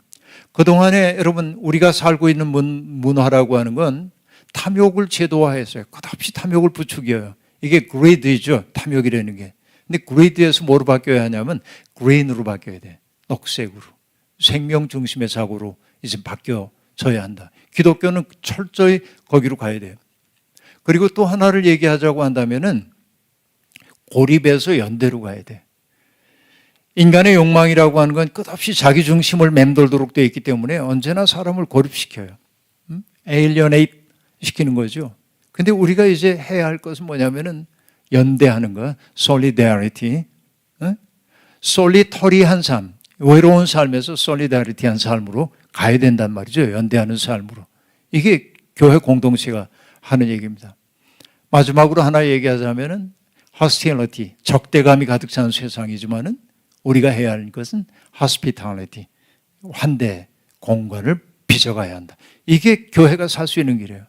그동안에 여러분 우리가 살고 있는 문화라고 하는 건 탐욕을 제도화했어요. 끝없이 탐욕을 부추겨요. 이게 그레이드이죠. 탐욕이라는 게. 근데 그레이드에서 뭐로 바뀌어야 하냐면 그레인으로 바뀌어야 돼. 녹색으로. 생명 중심의 사고로 이제 바뀌어져야 한다. 기독교는 철저히 거기로 가야 돼요. 그리고 또 하나를 얘기하자고 한다면은 고립에서 연대로 가야 돼. 인간의 욕망이라고 하는 건 끝없이 자기 중심을 맴돌도록 되어 있기 때문에 언제나 사람을 고립시켜요. 에일리어네이트 시키는 거죠. 근데 우리가 이제 해야 할 것은 뭐냐면은 연대하는 거, solidarity, 솔리터리한 삶, 외로운 삶에서 솔리다리티한 삶으로 가야 된단 말이죠. 연대하는 삶으로. 이게 교회 공동체가 하는 얘기입니다. 마지막으로 하나 얘기하자면은 hostility, 적대감이 가득 찬 세상이지만은 우리가 해야 하는 것은 hospitality, 환대, 공간을 빚어가야 한다. 이게 교회가 살 수 있는 길이에요.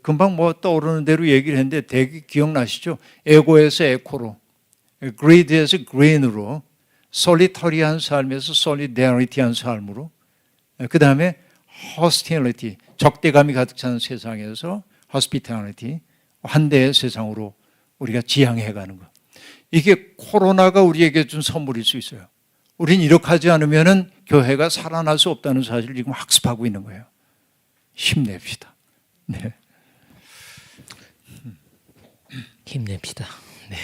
금방 뭐 떠오르는 대로 얘기를 했는데 되게 기억나시죠? 에고에서 에코로, greed에서 green으로, 솔리터리한 삶에서 솔리데리티한 삶으로, 그 다음에 hostility, 적대감이 가득 찬 세상에서 hospitality, 환대의 세상으로 우리가 지향해 가는 것. 이게 코로나가 우리에게 준 선물일 수 있어요. 우린 이렇게 하지 않으면 교회가 살아날 수 없다는 사실을 지금 학습하고 있는 거예요. 힘냅시다. 네. 힘냅시다. 네.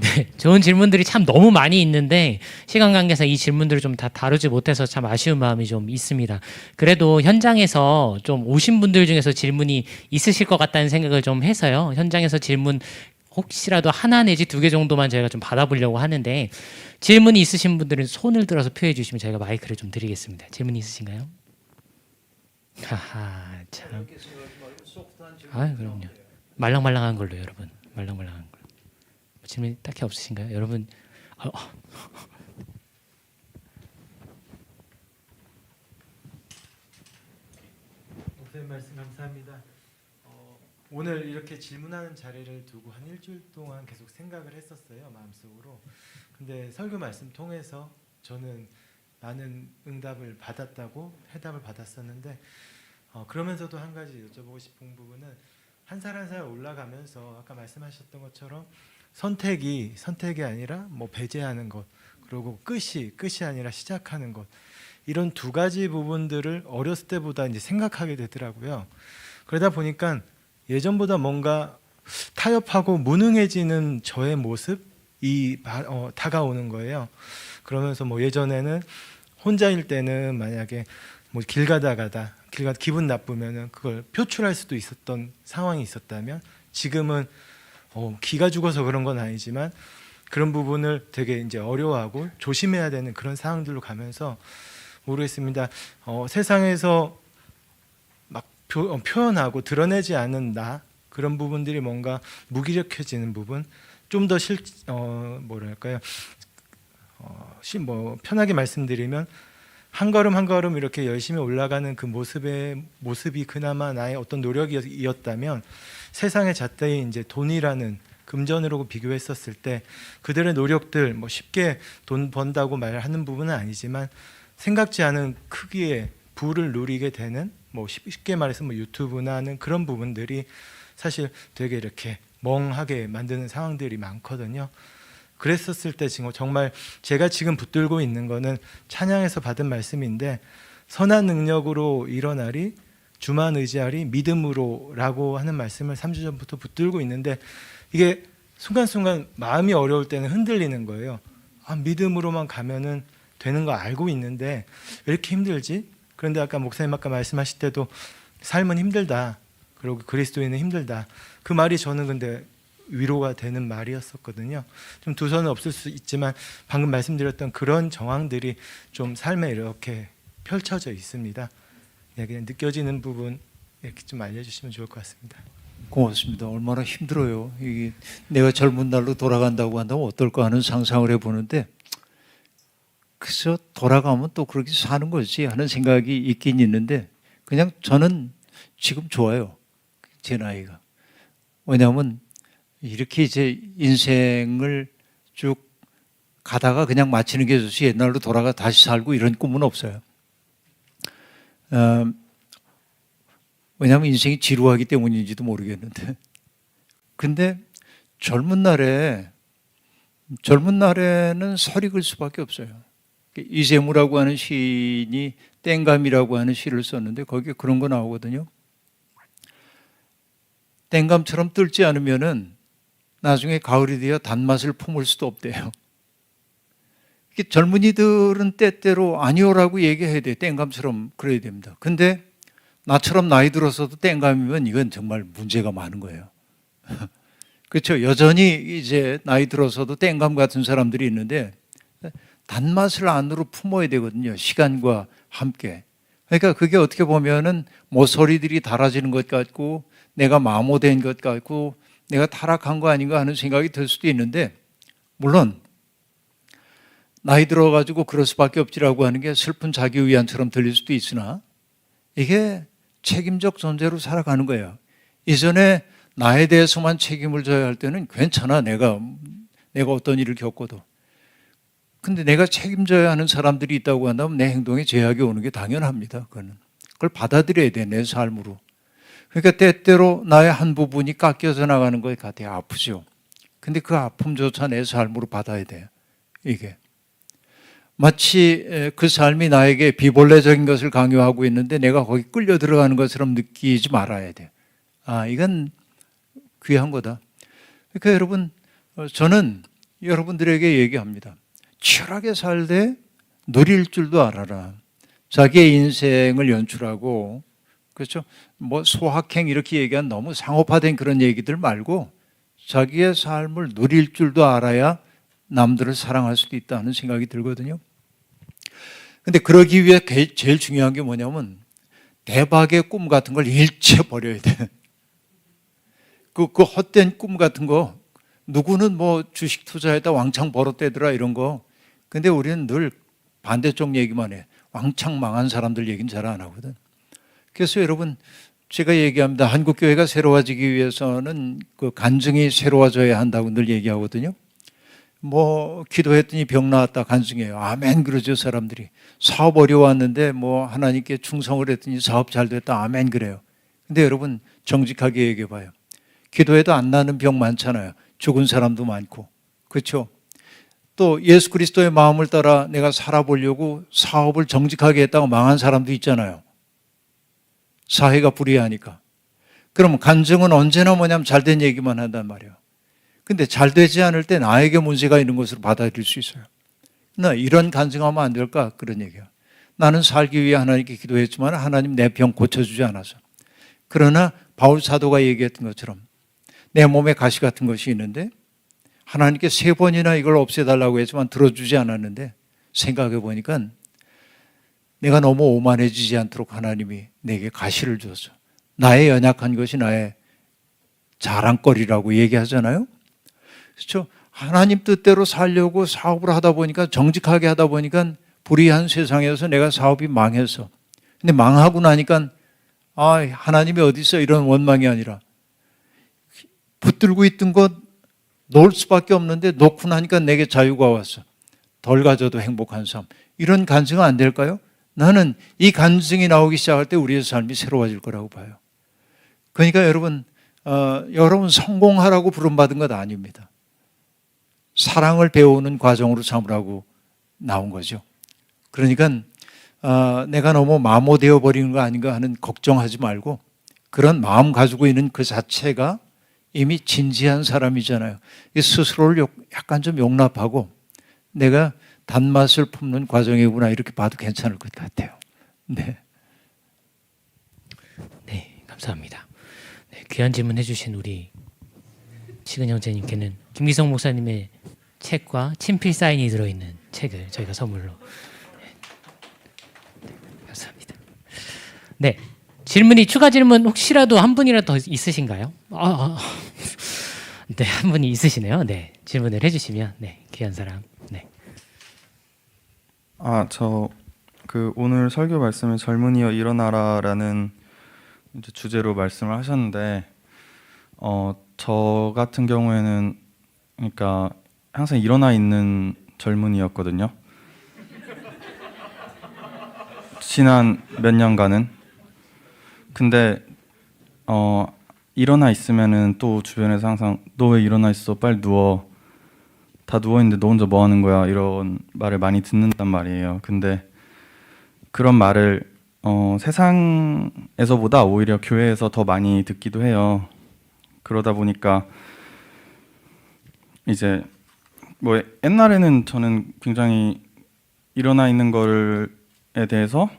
네. 좋은 질문들이 참 너무 많이 있는데 시간 관계상 이 질문들을 좀 다 다루지 못해서 참 아쉬운 마음이 좀 있습니다. 그래도 현장에서 좀 오신 분들 중에서 질문이 있으실 것 같다는 생각을 좀 해서요. 현장에서 질문 혹시라도 하나 내지 두 개 정도만 저희가 좀 받아보려고 하는데 질문이 있으신 분들은 손을 들어서 표해 주시면 저희가 마이크를 좀 드리겠습니다. 질문이 있으신가요? 하하 참. 아 그럼요. 말랑말랑한 걸로 여러분. 말랑말랑한 걸로. 질문이 딱히 없으신가요? 여러분. 목사님 말씀 감사합니다. 오늘 이렇게 질문하는 자리를 두고 한 일주일 동안 계속 생각을 했었어요, 마음속으로. 근데 설교 말씀 통해서 저는 많은 응답을 받았다고 해답을 받았었는데 그러면서도 한 가지 여쭤보고 싶은 부분은 한 살 한 살 올라가면서 아까 말씀하셨던 것처럼 선택이 아니라 뭐 배제하는 것, 그리고 끝이 아니라 시작하는 것, 이런 두 가지 부분들을 어렸을 때보다 이제 생각하게 되더라고요. 그러다 보니까 예전보다 뭔가 타협하고 무능해지는 저의 모습이 다가오는 거예요. 그러면서 뭐 예전에는 혼자일 때는 만약에 뭐 길 가다 기분 나쁘면은 그걸 표출할 수도 있었던 상황이 있었다면 지금은 기가 죽어서 그런 건 아니지만 그런 부분을 되게 이제 어려워하고 조심해야 되는 그런 상황들로 가면서 모르겠습니다. 세상에서 막 표현하고 드러내지 않은 나, 그런 부분들이 뭔가 무기력해지는 부분, 좀 더 뭐랄까요? 뭐 편하게 말씀드리면 한 걸음 한 걸음 이렇게 열심히 올라가는 그 모습이 그나마 나의 어떤 노력이었다면 세상의 잣대에 이제 돈이라는 금전으로 비교했었을 때 그들의 노력들, 뭐 쉽게 돈 번다고 말하는 부분은 아니지만 생각지 않은 크기의 부를 누리게 되는, 뭐 쉽게 말해서 뭐 유튜브나 하는 그런 부분들이 사실 되게 이렇게 멍하게 만드는 상황들이 많거든요. 그랬었을 때 지금 정말 제가 지금 붙들고 있는 거는 찬양에서 받은 말씀인데, 선한 능력으로 일어나리 주만 의지하리 믿음으로라고 하는 말씀을 3주 전부터 붙들고 있는데, 이게 순간순간 마음이 어려울 때는 흔들리는 거예요. 믿음으로만 가면은 되는 거 알고 있는데 왜 이렇게 힘들지? 그런데 아까 목사님 아까 말씀하실 때도 삶은 힘들다, 그리고 그리스도인은 힘들다, 그 말이 저는 근데 위로가 되는 말이었었거든요. 좀 두서는 없을 수 있지만 방금 말씀드렸던 그런 정황들이 좀 삶에 이렇게 펼쳐져 있습니다. 그냥 느껴지는 부분 이렇게 좀 알려주시면 좋을 것 같습니다. 고맙습니다. 얼마나 힘들어요. 이게 내가 젊은 날로 돌아간다고 한다면 어떨까 하는 상상을 해보는데, 그래서 돌아가면 또 그렇게 사는 거지 하는 생각이 있긴 있는데, 그냥 저는 지금 좋아요. 제 나이가. 왜냐하면 이렇게 이제 인생을 쭉 가다가 그냥 마치는 게 좋지 옛날로 돌아가 다시 살고 이런 꿈은 없어요. 왜냐하면 인생이 지루하기 때문인지도 모르겠는데, 근데 젊은 날에는 설익을 수밖에 없어요. 이재무라고 하는 시인이 땡감이라고 하는 시를 썼는데 거기에 그런 거 나오거든요. 땡감처럼 뜰지 않으면은 나중에 가을이 되어 단맛을 품을 수도 없대요. 젊은이들은 때때로 아니오라고 얘기해야 돼요. 땡감처럼 그래야 됩니다. 근데 나처럼 나이 들어서도 땡감이면 이건 정말 문제가 많은 거예요. 그렇죠. 여전히 이제 나이 들어서도 땡감 같은 사람들이 있는데 단맛을 안으로 품어야 되거든요. 시간과 함께. 그러니까 그게 어떻게 보면은 모서리들이 달아지는 것 같고 내가 마모된 것 같고 내가 타락한 거 아닌가 하는 생각이 들 수도 있는데 물론 나이 들어가지고 그럴 수밖에 없지라고 하는 게 슬픈 자기 위안처럼 들릴 수도 있으나 이게 책임적 존재로 살아가는 거예요. 이전에 나에 대해서만 책임을 져야 할 때는 괜찮아. 내가 어떤 일을 겪어도. 근데 내가 책임져야 하는 사람들이 있다고 한다면 내 행동에 제약이 오는 게 당연합니다. 그걸 받아들여야 돼, 내 삶으로. 그러니까 때때로 나의 한 부분이 깎여져 나가는 것 같아요. 아프죠. 근데 그 아픔조차 내 삶으로 받아야 돼요. 이게. 마치 그 삶이 나에게 비본래적인 것을 강요하고 있는데 내가 거기 끌려 들어가는 것처럼 느끼지 말아야 돼. 이건 귀한 거다. 그러니까 여러분, 저는 여러분들에게 얘기합니다. 치열하게 살되 누릴 줄도 알아라. 자기의 인생을 연출하고, 그렇죠? 뭐 소확행 이렇게 얘기한 너무 상업화된 그런 얘기들 말고 자기의 삶을 누릴 줄도 알아야 남들을 사랑할 수도 있다는 생각이 들거든요. 근데 그러기 위해 제일 중요한 게 뭐냐면 대박의 꿈 같은 걸 일체 버려야 돼. 그 헛된 꿈 같은 거 누구는 뭐 주식 투자했다 왕창 벌었대더라 이런 거. 근데 우리는 늘 반대쪽 얘기만 해. 왕창 망한 사람들 얘기는 잘 안 하거든. 그래서 여러분 제가 얘기합니다. 한국교회가 새로워지기 위해서는 그 간증이 새로워져야 한다고 늘 얘기하거든요. 뭐 기도했더니 병 나았다 간증해요. 아멘 그러죠 사람들이. 사업 어려웠는데 뭐 하나님께 충성을 했더니 사업 잘 됐다 아멘 그래요. 근데 여러분 정직하게 얘기해 봐요. 기도해도 안 나는 병 많잖아요. 죽은 사람도 많고. 그렇죠? 또 예수 그리스도의 마음을 따라 내가 살아보려고 사업을 정직하게 했다고 망한 사람도 있잖아요. 사회가 불이하니까. 그럼 간증은 언제나 뭐냐면 잘된 얘기만 한단 말이에요. 근데 잘 되지 않을 때 나에게 문제가 있는 것으로 받아들일 수 있어요. 나 이런 간증하면 안 될까? 그런 얘기야. 나는 살기 위해 하나님께 기도했지만 하나님 내 병 고쳐주지 않아서. 그러나 바울 사도가 얘기했던 것처럼 내 몸에 가시 같은 것이 있는데 하나님께 3번이나 이걸 없애달라고 했지만 들어주지 않았는데 생각해 보니까 내가 너무 오만해지지 않도록 하나님이 내게 가시를 줬어. 나의 연약한 것이 나의 자랑거리라고 얘기하잖아요. 그렇죠? 하나님 뜻대로 살려고 사업을 하다 보니까 정직하게 하다 보니까 불의한 세상에서 내가 사업이 망했어. 근데 망하고 나니까 하나님이 어디 있어 이런 원망이 아니라 붙들고 있던 것 놓을 수밖에 없는데 놓고 나니까 내게 자유가 왔어. 덜 가져도 행복한 삶. 이런 간증은 안 될까요? 나는 이 간증이 나오기 시작할 때 우리의 삶이 새로워질 거라고 봐요. 그러니까 여러분 성공하라고 부름받은 것 아닙니다. 사랑을 배우는 과정으로 삼으라고 나온 거죠. 그러니까 내가 너무 마모되어 버리는 거 아닌가 하는 걱정하지 말고 그런 마음 가지고 있는 그 자체가 이미 진지한 사람이잖아요. 스스로를 약간 좀 용납하고 내가 단맛을 품는 과정이구나 이렇게 봐도 괜찮을 것 같아요. 네, 감사합니다. 네, 귀한 질문 해주신 우리 시근 형제님께는 김기성 목사님의 책과 친필 사인이 들어있는 책을 저희가 선물로 감사합니다. 네, 추가 질문 혹시라도 한 분이라도 더 있으신가요? 네, 한 분이 있으시네요. 네, 질문을 해주시면 귀한 사람. 네. 저 오늘 설교 말씀에 젊은이여 일어나라라는 이제 주제로 말씀을 하셨는데 저 같은 경우에는 그러니까 항상 일어나 있는 젊은이였거든요. 지난 몇 년간은. 근데 일어나 있으면은 또 주변에서 항상 너 왜 일어나 있어? 빨리 누워. 다 누워 있는데 너 혼자 뭐 하는 거야? 이런 말을 많이 듣는단 말이에요. 근데 그런 말을 세상에서보다 오히려 교회에서 더 많이 듣기도 해요. 그러다 보니까 이제 뭐 옛날에는 저는 굉장히 일어나 있는 거에 대해서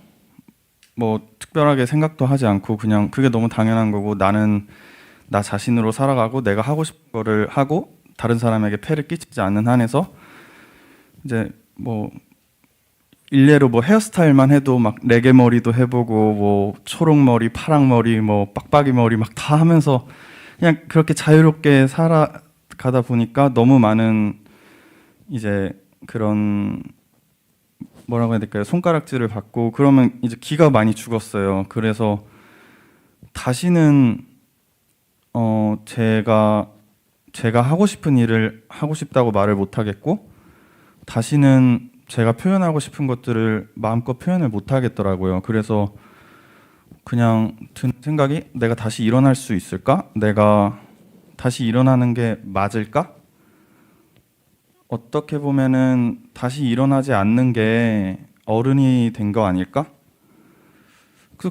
뭐 특별히 특별하게 생각도 하지 않고 그냥 그게 너무 당연한 거고 나는 나 자신으로 살아가고 내가 하고 싶은 거를 하고 다른 사람에게 폐를 끼치지 않는 한에서 이제 뭐 일례로 뭐 헤어스타일만 해도 막 레게 머리도 해보고 뭐 초록 머리, 파랑 머리, 뭐 빡빡이 머리 막 다 하면서 그냥 그렇게 자유롭게 살아가다 보니까 너무 많은 이제 그런 뭐라고 해야 될까요? 손가락질을 받고 그러면 이제 기가 많이 죽었어요. 그래서 다시는 제가 하고 싶은 일을 하고 싶다고 말을 못 하겠고 다시는 제가 표현하고 싶은 것들을 마음껏 표현을 못 하겠더라고요. 그래서 그냥 든 생각이 내가 다시 일어날 수 있을까? 내가 다시 일어나는 게 맞을까? 어떻게 보면은 다시 일어나지 않는 게 어른이 된 거 아닐까?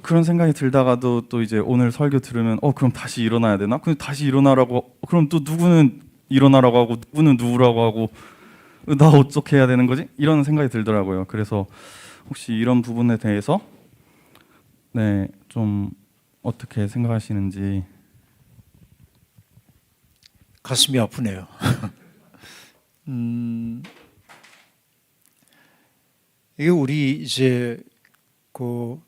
그런 생각이 들다가도 또 이제 오늘 설교 들으면 그럼 다시 일어나야 되나? 근데 다시 일어나라고 그럼 또 누구는 일어나라고 하고 누구는 누구라고 하고 나 어떻게 해야 되는 거지? 이런 생각이 들더라고요. 그래서 혹시 이런 부분에 대해서 네, 좀 어떻게 생각하시는지. 가슴이 아프네요. 이게 우리 이제 그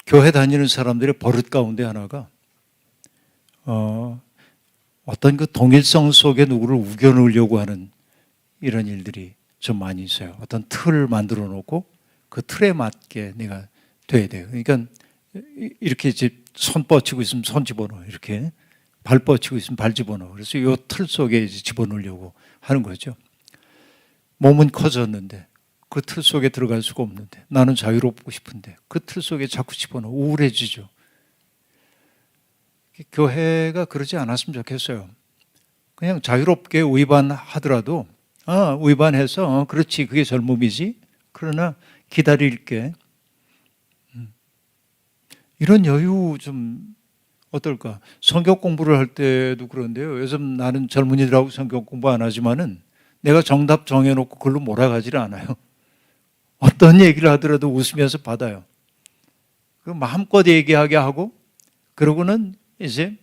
교회 다니는 사람들의 버릇 가운데 하나가 어떤 그 동일성 속에 누구를 우겨 넣으려고 하는 이런 일들이 좀 많이 있어요. 어떤 틀을 만들어 놓고 그 틀에 맞게 내가 돼야 돼요. 그러니까 이렇게 이제 손 뻗치고 있으면 손 집어넣어. 이렇게 발 뻗치고 있으면 발 집어넣어. 그래서 이 틀 속에 이제 집어넣으려고 하는 거죠. 몸은 커졌는데 그 틀 속에 들어갈 수가 없는데 나는 자유롭고 싶은데 그 틀 속에 자꾸 집어넣어. 우울해지죠. 교회가 그러지 않았으면 좋겠어요. 그냥 자유롭게 위반하더라도 위반해서 그렇지 그게 젊음이지. 그러나 기다릴게. 이런 여유 좀 어떨까? 성경 공부를 할 때도 그런데요. 요즘 나는 젊은이들하고 성경 공부 안 하지만은 내가 정답 정해놓고 그걸로 몰아가지를 않아요. 어떤 얘기를 하더라도 웃으면서 받아요. 그 마음껏 얘기하게 하고 그러고는 이제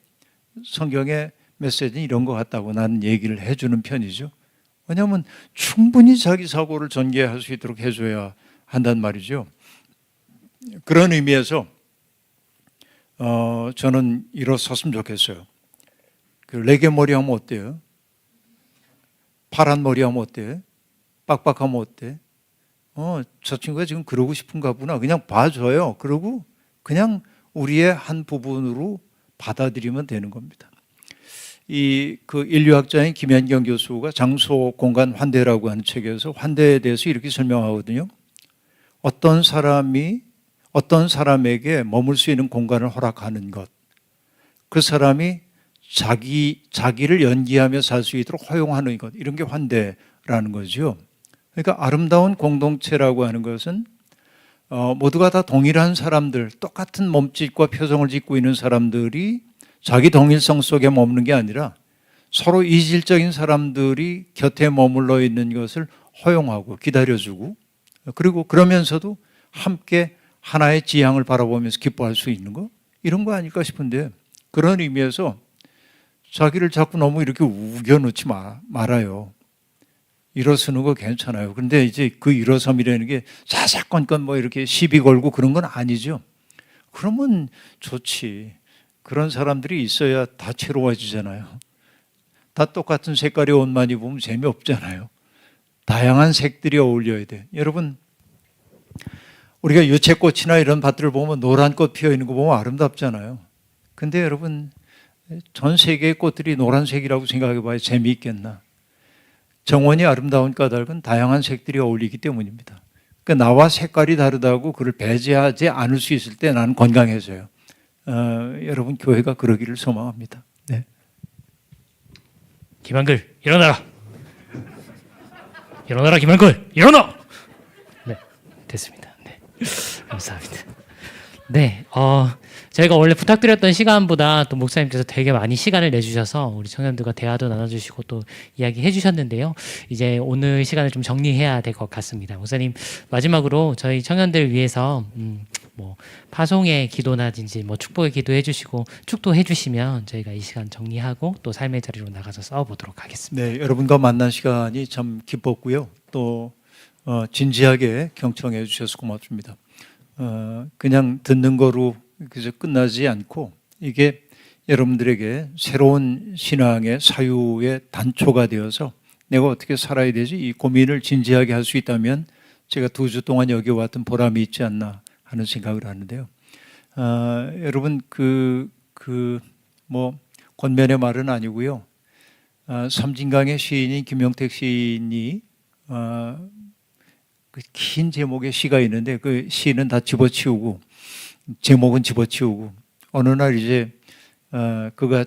성경의 메시지는 이런 것 같다고 나는 얘기를 해주는 편이죠. 왜냐하면 충분히 자기 사고를 전개할 수 있도록 해줘야 한단 말이죠. 그런 의미에서 저는 일어섰으면 좋겠어요. 그 레게 머리 하면 어때요? 파란 머리 하면 어때? 빡빡하면 어때? 저 친구가 지금 그러고 싶은가 보나. 그냥 봐줘요. 그러고 그냥 우리의 한 부분으로 받아들이면 되는 겁니다. 그 인류학자인 김현경 교수가 장소 공간 환대라고 하는 책에서 환대에 대해서 이렇게 설명하거든요. 어떤 사람에게 머물 수 있는 공간을 허락하는 것. 그 사람이 자기를 연기하며 살 수 있도록 허용하는 것. 이런 게 환대라는 거죠. 그러니까 아름다운 공동체라고 하는 것은 모두가 다 동일한 사람들, 똑같은 몸짓과 표정을 짓고 있는 사람들이 자기 동일성 속에 머무는 게 아니라 서로 이질적인 사람들이 곁에 머물러 있는 것을 허용하고 기다려주고 그리고 그러면서도 함께 하나의 지향을 바라보면서 기뻐할 수 있는 거 이런 거 아닐까 싶은데 그런 의미에서 자기를 자꾸 너무 이렇게 우겨놓지 말아요. 일어서는 거 괜찮아요. 그런데 이제 그 일어섬이라는 게 사사건건 뭐 이렇게 시비 걸고 그런 건 아니죠. 그러면 좋지. 그런 사람들이 있어야 다채로워지잖아요. 다 똑같은 색깔의 옷만 입으면 재미없잖아요. 다양한 색들이 어울려야 돼. 여러분 우리가 유채꽃이나 이런 밭들을 보면 노란 꽃 피어 있는 거 보면 아름답잖아요. 근데 여러분 전 세계의 꽃들이 노란색이라고 생각해 봐야 재미있겠나. 정원이 아름다운 까닭은 다양한 색들이 어울리기 때문입니다. 그러니까 나와 색깔이 다르다고 그를 배제하지 않을 수 있을 때 나는 건강해져요. 여러분 교회가 그러기를 소망합니다. 네. 김한글 일어나라. 일어나라 김한글 일어나. 네 됐습니다. 네 감사합니다. 네 저희가 원래 부탁드렸던 시간보다 또 목사님께서 되게 많이 시간을 내주셔서 우리 청년들과 대화도 나눠주시고 또 이야기해 주셨는데요. 이제 오늘 시간을 좀 정리해야 될 것 같습니다. 목사님 마지막으로 저희 청년들 위해서 뭐 파송의 기도나든지 뭐 축복의 기도 해주시고 축도해 주시면 저희가 이 시간 정리하고 또 삶의 자리로 나가서 싸워보도록 하겠습니다. 네, 여러분과 만난 시간이 참 기뻤고요. 또 진지하게 경청해 주셔서 고맙습니다. 그냥 듣는 거로 그저 끝나지 않고 이게 여러분들에게 새로운 신앙의 사유의 단초가 되어서 내가 어떻게 살아야 되지? 이 고민을 진지하게 할 수 있다면 제가 2주 동안 여기 왔던 보람이 있지 않나 하는 생각을 하는데요. 여러분 뭐 권면의 말은 아니고요. 삼진강의 시인인 김영택 시인이 그 긴 제목의 시가 있는데 그 시는 다 집어치우고 제목은 집어치우고 어느 날 이제 그가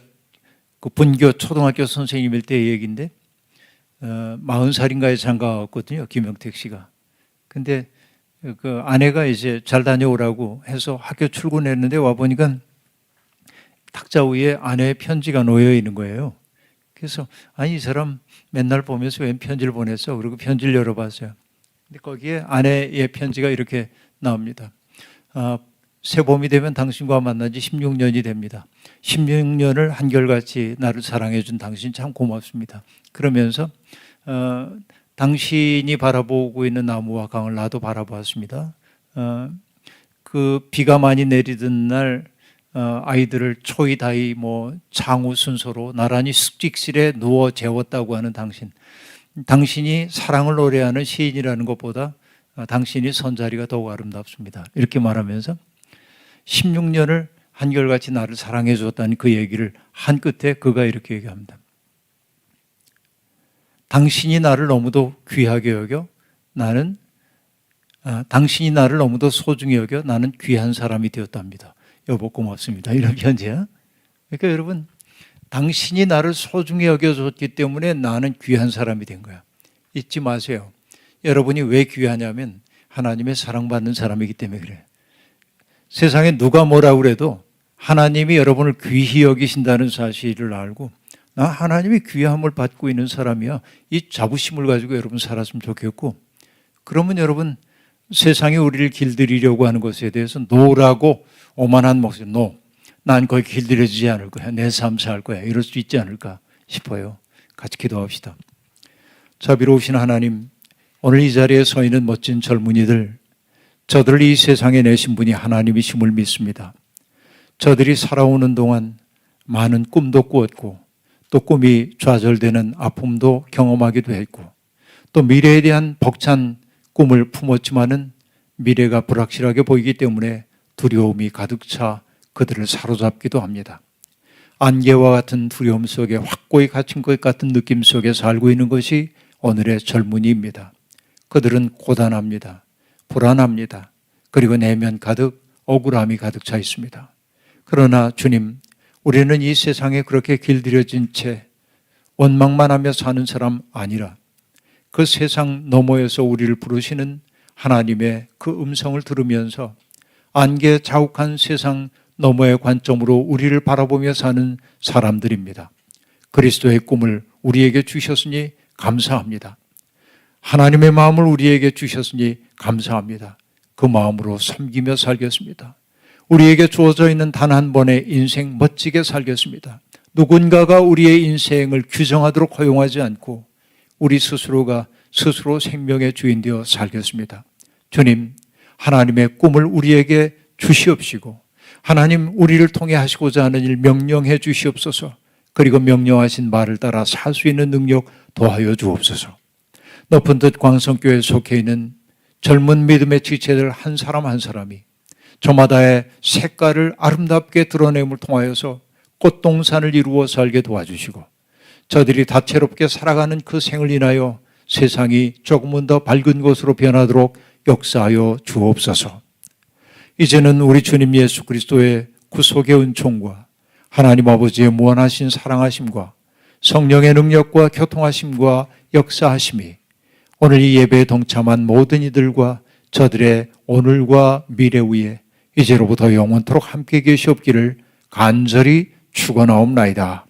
그 분교 초등학교 선생님일 때 얘기인데 40살인가에 장가 왔거든요. 김영택 씨가. 근데 그 아내가 이제 잘 다녀오라고 해서 학교 출근했는데 와 보니까 탁자 위에 아내의 편지가 놓여 있는 거예요. 그래서 아니 이 사람 맨날 보면서 웬 편지를 보냈어? 그리고 편지를 열어봤어요. 근데 거기에 아내의 편지가 이렇게 나옵니다. 새 봄이 되면 당신과 만난 지 16년이 됩니다. 16년을 한결같이 나를 사랑해 준 당신 참 고맙습니다. 그러면서 당신이 바라보고 있는 나무와 강을 나도 바라보았습니다. 그 비가 많이 내리던 날 아이들을 초이 다이 뭐 장우 순서로 나란히 숙직실에 누워 재웠다고 하는 당신. 당신이 사랑을 노래하는 시인이라는 것보다 당신이 선자리가 더욱 아름답습니다. 이렇게 말하면서 16년을 한결같이 나를 사랑해 주었다는 그 얘기를 한 끝에 그가 이렇게 얘기합니다. 당신이 나를 너무도 귀하게 여겨 나는 당신이 나를 너무도 소중히 여겨 나는 귀한 사람이 되었답니다. 여보 고맙습니다. 이런 편지야. 그러니까 여러분 당신이 나를 소중히 여겨줬기 때문에 나는 귀한 사람이 된 거야. 잊지 마세요. 여러분이 왜 귀하냐면 하나님의 사랑받는 사람이기 때문에 그래요. 세상에 누가 뭐라고 그래도 하나님이 여러분을 귀히 여기신다는 사실을 알고 나 하나님이 귀함을 받고 있는 사람이야. 이 자부심을 가지고 여러분 살았으면 좋겠고 그러면 여러분 세상이 우리를 길들이려고 하는 것에 대해서 노라고 오만한 목소리 노. 난 거기 길들여지지 않을 거야. 내 삶 살 거야. 이럴 수 있지 않을까 싶어요. 같이 기도합시다. 자비로우신 하나님, 오늘 이 자리에 서 있는 멋진 젊은이들, 저들을 이 세상에 내신 분이 하나님이심을 믿습니다. 저들이 살아오는 동안 많은 꿈도 꾸었고 또 꿈이 좌절되는 아픔도 경험하기도 했고 또 미래에 대한 벅찬 꿈을 품었지만은 미래가 불확실하게 보이기 때문에 두려움이 가득 차 그들을 사로잡기도 합니다. 안개와 같은 두려움 속에 확고히 갇힌 것 같은 느낌 속에 살고 있는 것이 오늘의 젊은이입니다. 그들은 고단합니다. 불안합니다. 그리고 내면 가득 억울함이 가득 차 있습니다. 그러나 주님, 우리는 이 세상에 그렇게 길들여진 채 원망만 하며 사는 사람 아니라 그 세상 너머에서 우리를 부르시는 하나님의 그 음성을 들으면서 안개 자욱한 세상 너머의 관점으로 우리를 바라보며 사는 사람들입니다. 그리스도의 꿈을 우리에게 주셨으니 감사합니다. 하나님의 마음을 우리에게 주셨으니 감사합니다. 그 마음으로 섬기며 살겠습니다. 우리에게 주어져 있는 단 한 번의 인생 멋지게 살겠습니다. 누군가가 우리의 인생을 규정하도록 허용하지 않고 우리 스스로가 스스로 생명의 주인 되어 살겠습니다. 주님, 하나님의 꿈을 우리에게 주시옵시고 하나님 우리를 통해 하시고자 하는 일 명령해 주시옵소서. 그리고 명령하신 말을 따라 살 수 있는 능력 도하여 주옵소서. 높은 뜻 광성교회에 속해 있는 젊은 믿음의 지체들 한 사람 한 사람이 저마다의 색깔을 아름답게 드러냄을 통하여서 꽃동산을 이루어 살게 도와주시고 저들이 다채롭게 살아가는 그 생을 인하여 세상이 조금은 더 밝은 곳으로 변하도록 역사하여 주옵소서. 이제는 우리 주님 예수 그리스도의 구속의 은총과 하나님 아버지의 무한하신 사랑하심과 성령의 능력과 교통하심과 역사하심이 오늘 이 예배에 동참한 모든 이들과 저들의 오늘과 미래 위에 이제로부터 영원토록 함께 계시옵기를 간절히 축원하옵나이다.